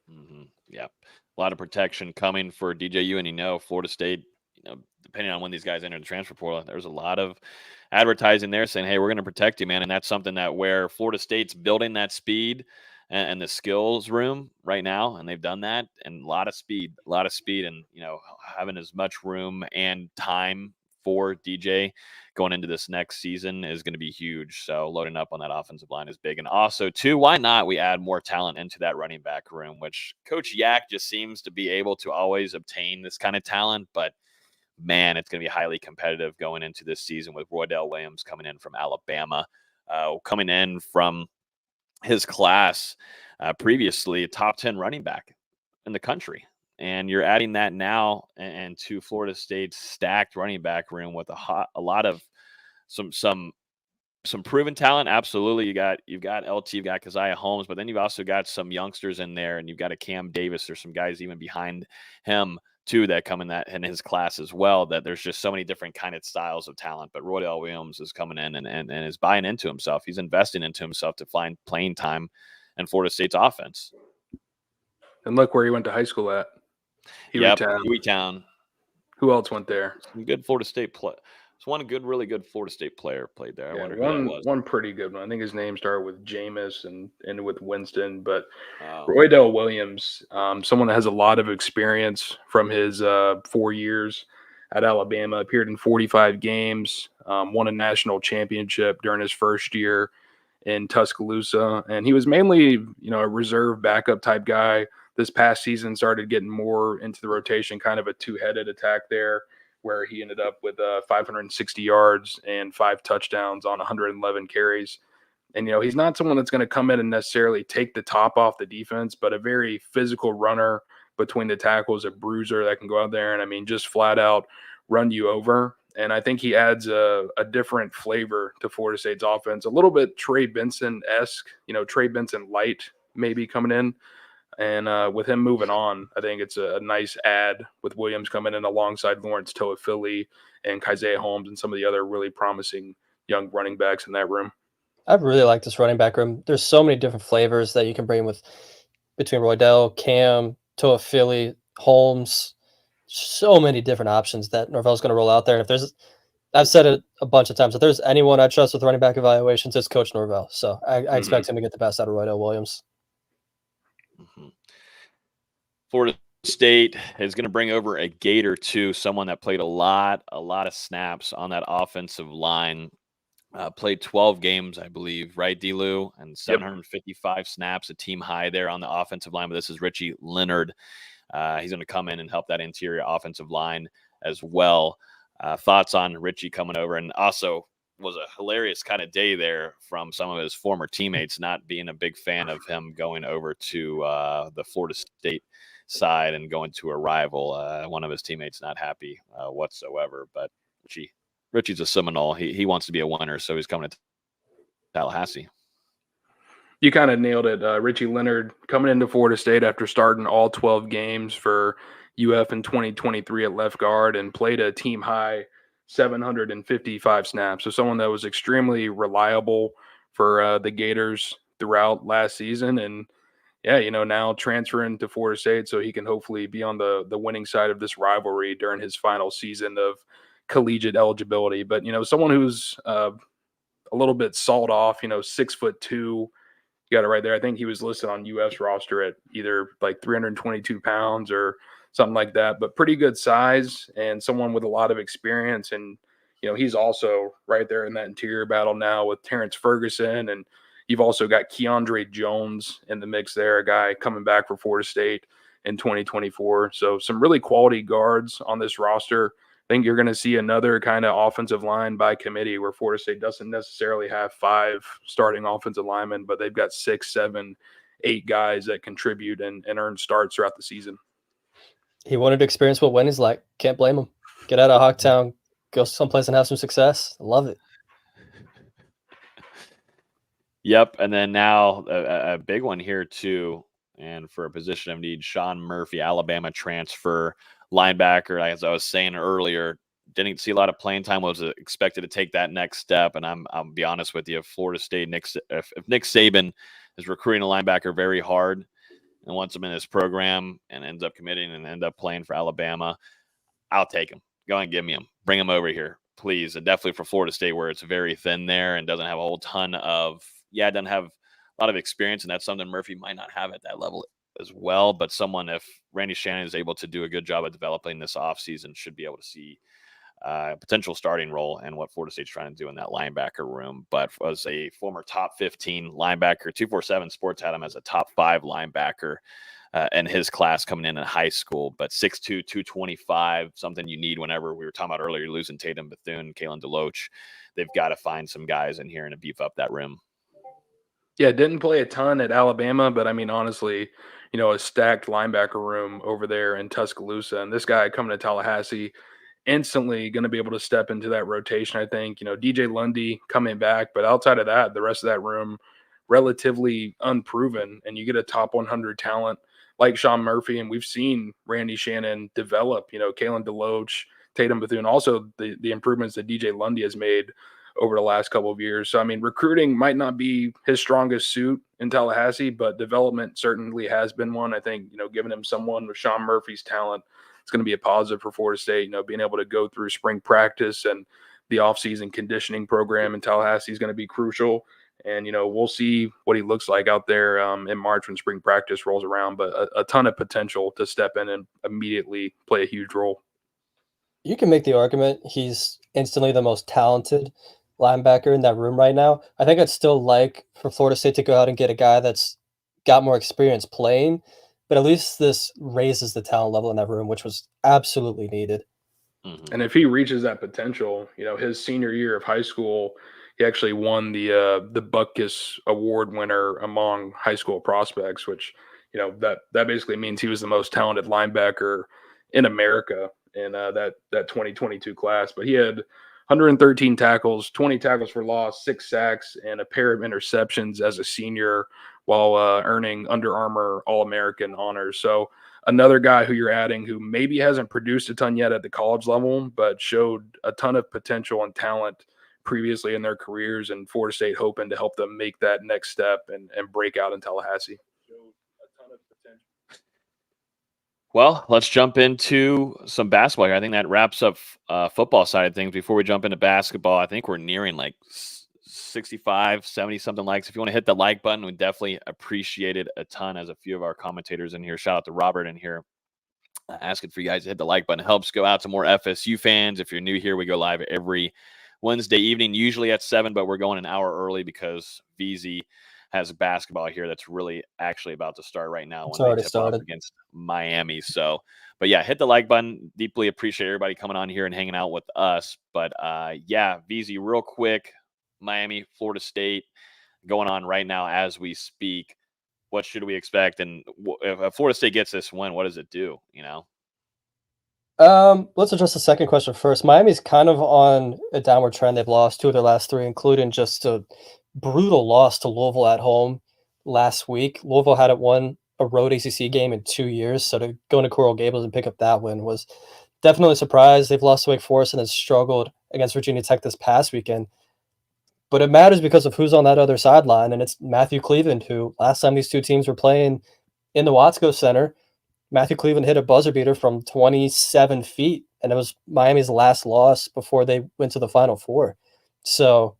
Mm-hmm. Yeah, a lot of protection coming for DJU, and Florida State. Depending on when these guys enter the transfer portal, there's a lot of advertising there saying, "Hey, we're going to protect you, man." And that's something that where Florida State's building that speed and the skills room right now, and they've done that, and a lot of speed, and having as much room and time for DJ going into this next season is going to be huge. So loading up on that offensive line is big. And also, too, why not we add more talent into that running back room, which Coach Yak just seems to be able to always obtain this kind of talent. But, man, it's going to be highly competitive going into this season with Roydell Williams coming in from Alabama, coming in from his class previously, a top 10 running back in the country. And you're adding that now and to Florida State's stacked running back room with a lot of some proven talent. Absolutely. You've got LT, you've got Keziah Holmes, but then you've also got some youngsters in there, and you've got a Cam Davis. There's some guys even behind him too that come in his class as well, that there's just so many different kind of styles of talent. But Roydell Williams is coming in and is buying into himself. He's investing into himself to find playing time in Florida State's offense. And look where he went to high school at. Hueytown. Who else went there? Some good Florida State play. It's one really good Florida State player played there. I wonder who that was. One pretty good one. I think his name started with Jameis and ended with Winston. But Roydell Williams, someone that has a lot of experience from his 4 years at Alabama, appeared in 45 games, won a national championship during his first year in Tuscaloosa. And he was mainly, a reserve backup type guy. This past season started getting more into the rotation, kind of a two-headed attack there, where he ended up with 560 yards and 5 touchdowns on 111 carries. And, he's not someone that's going to come in and necessarily take the top off the defense, but a very physical runner between the tackles, a bruiser that can go out there and, just flat out run you over. And I think he adds a different flavor to Florida State's offense, a little bit Trey Benson-esque, Trey Benson light maybe coming in. And with him moving on, I think it's a nice add with Williams coming in alongside Lawrence Toafili and Keziah Holmes and some of the other really promising young running backs in that room. I really like this running back room. There's so many different flavors that you can bring between Roydell, Cam, Toafili, Holmes. So many different options that Norvell's going to roll out there. And I've said it a bunch of times, if there's anyone I trust with running back evaluations, it's Coach Norvell. So I expect him to get the best out of Roydell Williams. Mm-hmm. Florida State is going to bring over a Gator too, someone that played a lot of snaps on that offensive line. Played 12 games, I believe, right, D-Lou? And 755 snaps, a team high there on the offensive line. But this is Richie Leonard. He's going to come in and help that interior offensive line as well. Thoughts on Richie coming over? And also was a hilarious kind of day there from some of his former teammates, not being a big fan of him going over to the Florida State side and going to a rival. One of his teammates not happy whatsoever. But Richie's a Seminole. He wants to be a winner, so he's coming to Tallahassee. You kind of nailed it. Richie Leonard coming into Florida State after starting all 12 games for UF in 2023 at left guard and played a team high 755 snaps. So someone that was extremely reliable for the Gators throughout last season. And now transferring to Florida State so he can hopefully be on the winning side of this rivalry during his final season of collegiate eligibility. But, someone who's a little bit sawed off, 6'2", you got it right there. I think he was listed on UF's roster at either like 322 pounds or something like that, but pretty good size and someone with a lot of experience. And, he's also right there in that interior battle now with Terrence Ferguson. And you've also got Keandre Jones in the mix there, a guy coming back for Florida State in 2024. So some really quality guards on this roster. I think you're going to see another kind of offensive line by committee where Florida State doesn't necessarily have 5 starting offensive linemen, but they've got 6, 7, 8 guys that contribute and earn starts throughout the season. He wanted to experience what winning's like. Can't blame him. Get out of Hawktown, go someplace and have some success. Love it. Yep. And then now a big one here too. And for a position of need, Sean Murphy, Alabama transfer linebacker. As I was saying earlier, didn't see a lot of playing time, was expected to take that next step. And I'll be honest with you, Florida State, if Nick Saban is recruiting a linebacker very hard and wants him in his program and ends up committing and end up playing for Alabama, I'll take him. Go and give me him. Bring him over here, please. And definitely for Florida State, where it's very thin there and doesn't have a whole ton of, doesn't have a lot of experience. And that's something Murphy might not have at that level as well. But someone, if Randy Shannon is able to do a good job of developing this offseason, should be able to see a potential starting role and what Florida State's trying to do in that linebacker room. But was a former top 15 linebacker. 247 Sports had him as a top 5 linebacker in his class coming in high school. But 6'2", 225, something you need whenever we were talking about earlier, losing Tatum Bethune, Kalen DeLoach. They've got to find some guys in here and to beef up that room. Yeah, didn't play a ton at Alabama, but I mean, honestly, a stacked linebacker room over there in Tuscaloosa. And this guy coming to Tallahassee, instantly going to be able to step into that rotation, I think. DJ Lundy coming back, but outside of that, the rest of that room, relatively unproven. And you get a top 100 talent like Sean Murphy, and we've seen Randy Shannon develop, Kalen DeLoach, Tatum Bethune, also the improvements that DJ Lundy has made over the last couple of years. So, I mean, recruiting might not be his strongest suit in Tallahassee, but development certainly has been one. I think, giving him someone with Sean Murphy's talent, it's going to be a positive for Florida State. Being able to go through spring practice and the offseason conditioning program in Tallahassee is going to be crucial. And, we'll see what he looks like out there in March when spring practice rolls around, but a ton of potential to step in and immediately play a huge role. You can make the argument he's instantly the most talented linebacker in that room right now. I think I'd still like for Florida State to go out and get a guy that's got more experience playing, but at least this raises the talent level in that room, which was absolutely needed. Mm-hmm. And if he reaches that potential, his senior year of high school, he actually won the Butkus Award winner among high school prospects, which, that basically means he was the most talented linebacker in America in that 2022 class. But he had 113 tackles, 20 tackles for loss, 6 sacks, and a pair of interceptions as a senior while earning Under Armour All-American honors. So another guy who you're adding who maybe hasn't produced a ton yet at the college level, but showed a ton of potential and talent previously in their careers, and Florida State hoping to help them make that next step and break out in Tallahassee. Well, let's jump into some basketball here. I think that wraps up football side of things. Before we jump into basketball, I think we're nearing like 65, 70 something likes. If you want to hit the like button, we definitely appreciate it a ton. As a few of our commentators in here, shout out to Robert in here, asking for you guys to hit the like button. It helps go out to more FSU fans. If you're new here, we go live every Wednesday evening, usually at 7, but we're going an hour early because VZ has basketball here that's really actually about to start right now when they tip off against Miami. So, but yeah, hit the like button. Deeply appreciate everybody coming on here and hanging out with us. But yeah, VZ, real quick, Miami, Florida State going on right now as we speak. What should we expect? And if Florida State gets this win, what does it do? Let's address the second question first. Miami's kind of on a downward trend. They've lost 2 of their last 3, including just a brutal loss to Louisville at home last week. Louisville hadn't won a road ACC game in 2 years, so to go into Coral Gables and pick up that win was definitely a surprise. They've lost to Wake Forest and have struggled against Virginia Tech this past weekend. But it matters because of who's on that other sideline, and it's Matthew Cleveland, who last time these two teams were playing in the Watsco Center, Matthew Cleveland hit a buzzer beater from 27 feet, and it was Miami's last loss before they went to the Final Four. So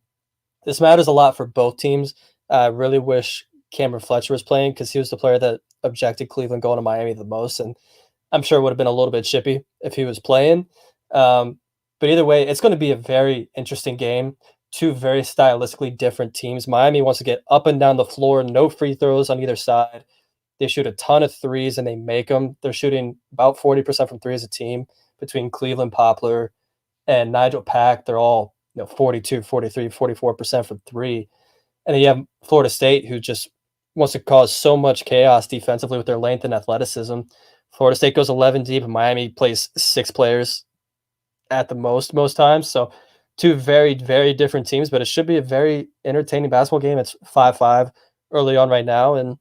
this matters a lot for both teams. I really wish Cameron Fletcher was playing because he was the player that objected Cleveland going to Miami the most, and I'm sure it would have been a little bit chippy if he was playing. But either way, it's going to be a very interesting game. 2 very stylistically different teams. Miami wants to get up and down the floor, no free throws on either side. They shoot a ton of threes and they make them. They're shooting about 40% from three as a team between Cleveland, Poplar, and Nigel Pack. They're all 42, 43, 44% from three. And then you have Florida State, who just wants to cause so much chaos defensively with their length and athleticism. Florida State goes 11 deep, and Miami plays 6 players at the most times. So two very, very different teams, but it should be a very entertaining basketball game. It's 5-5 early on right now, and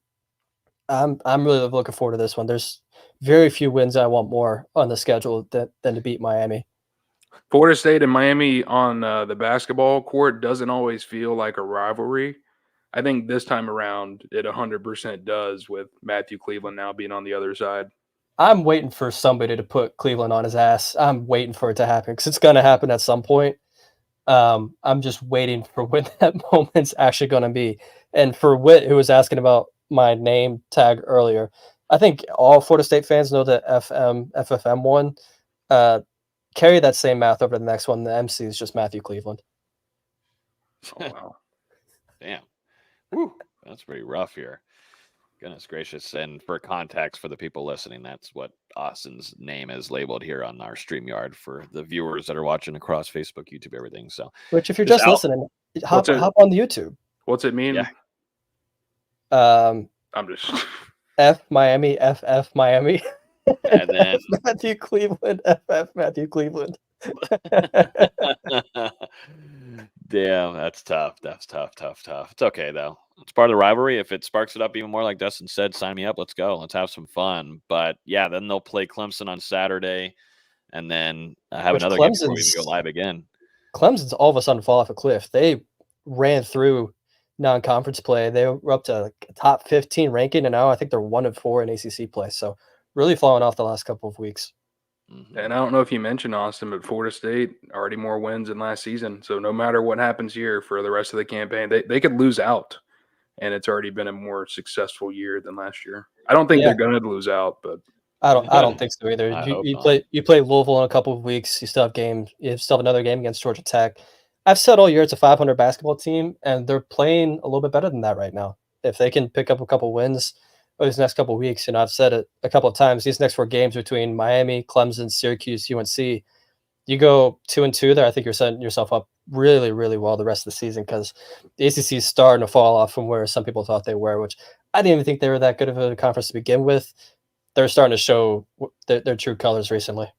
I'm really looking forward to this one. There's very few wins I want more on the schedule than to beat Miami. Florida State and Miami on the basketball court doesn't always feel like a rivalry. I think this time around it 100% does, with Matthew Cleveland now being on the other side. I'm waiting for somebody to put Cleveland on his ass. I'm waiting for it to happen because it's going to happen at some point. I'm just waiting for when that moment's actually going to be. And for Whit, who was asking about my name tag earlier, I think all Florida State fans know that FFM one. Carry that same math over to the next one. The MC is just Matthew Cleveland. Oh, wow. Damn. Woo. That's pretty rough here. Goodness gracious. And for context for the people listening, that's what Austin's name is labeled here on our StreamYard for the viewers that are watching across Facebook, YouTube, everything. So, which if you're just listening, hop on the YouTube. What's it mean? Yeah. I'm just F Miami, FF Miami. And then Matthew Cleveland, FF Matthew Cleveland. Damn, that's tough. That's tough. It's okay, though. It's part of the rivalry. If it sparks it up even more, like Dustin said, sign me up. Let's go. Let's have some fun. But, yeah, then they'll play Clemson on Saturday and then have another game before we even go live again. Clemson's all of a sudden fall off a cliff. They ran through non-conference play. They were up to like top 15 ranking, and now I think they're 1-4 in ACC play. So really falling off the last couple of weeks. Mm-hmm. And I don't know if you mentioned, Austin, but Florida State already more wins than last season. So no matter what happens here for the rest of the campaign, they could lose out, and it's already been a more successful year than last year. I don't think they're going to lose out, but I don't think so either. You play Louisville in a couple of weeks. You still have games. You still have another game against Georgia Tech. I've said all year it's a 500 basketball team, and they're playing a little bit better than that right now. If they can pick up a couple wins over these next couple of weeks, I've said it a couple of times, these next 4 games between Miami, Clemson, Syracuse, UNC, you go 2-2 there, I think you're setting yourself up really, really well the rest of the season, because the ACC is starting to fall off from where some people thought they were, which I didn't even think they were that good of a conference to begin with. They're starting to show their true colors recently.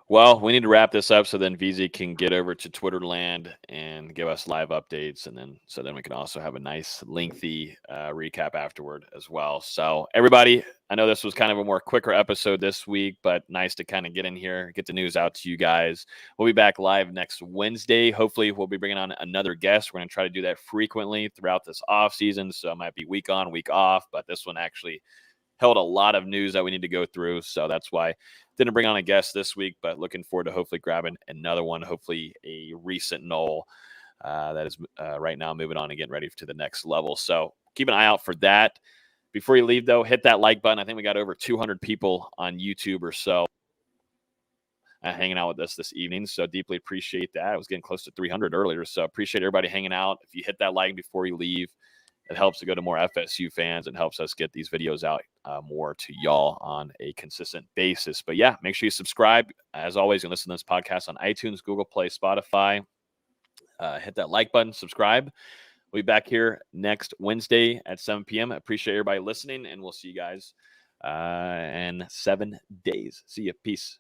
Well, we need to wrap this up so then VZ can get over to Twitterland and give us live updates, and then we can also have a nice lengthy recap afterward as well. So everybody, I know this was kind of a more quicker episode this week, but nice to kind of get in here, get the news out to you guys. We'll be back live next Wednesday. Hopefully we'll be bringing on another guest. We're going to try to do that frequently throughout this off season. So it might be week on, week off, but this one actually held a lot of news that we need to go through. So that's why didn't bring on a guest this week, but looking forward to hopefully grabbing another one, hopefully a recent Nole that is right now moving on and getting ready to the next level. So keep an eye out for that. Before you leave, though, hit that like button. I think we got over 200 people on YouTube or so hanging out with us this evening. So deeply appreciate that. I was getting close to 300 earlier. So appreciate everybody hanging out. If you hit that like before you leave, it helps to go to more FSU fans and helps us get these videos out more to y'all on a consistent basis. But yeah, make sure you subscribe. As always, you can listen to this podcast on iTunes, Google Play, Spotify. Hit that like button, subscribe. We'll be back here next Wednesday at 7 p.m. I appreciate everybody listening, and we'll see you guys in 7 days. See you. Peace.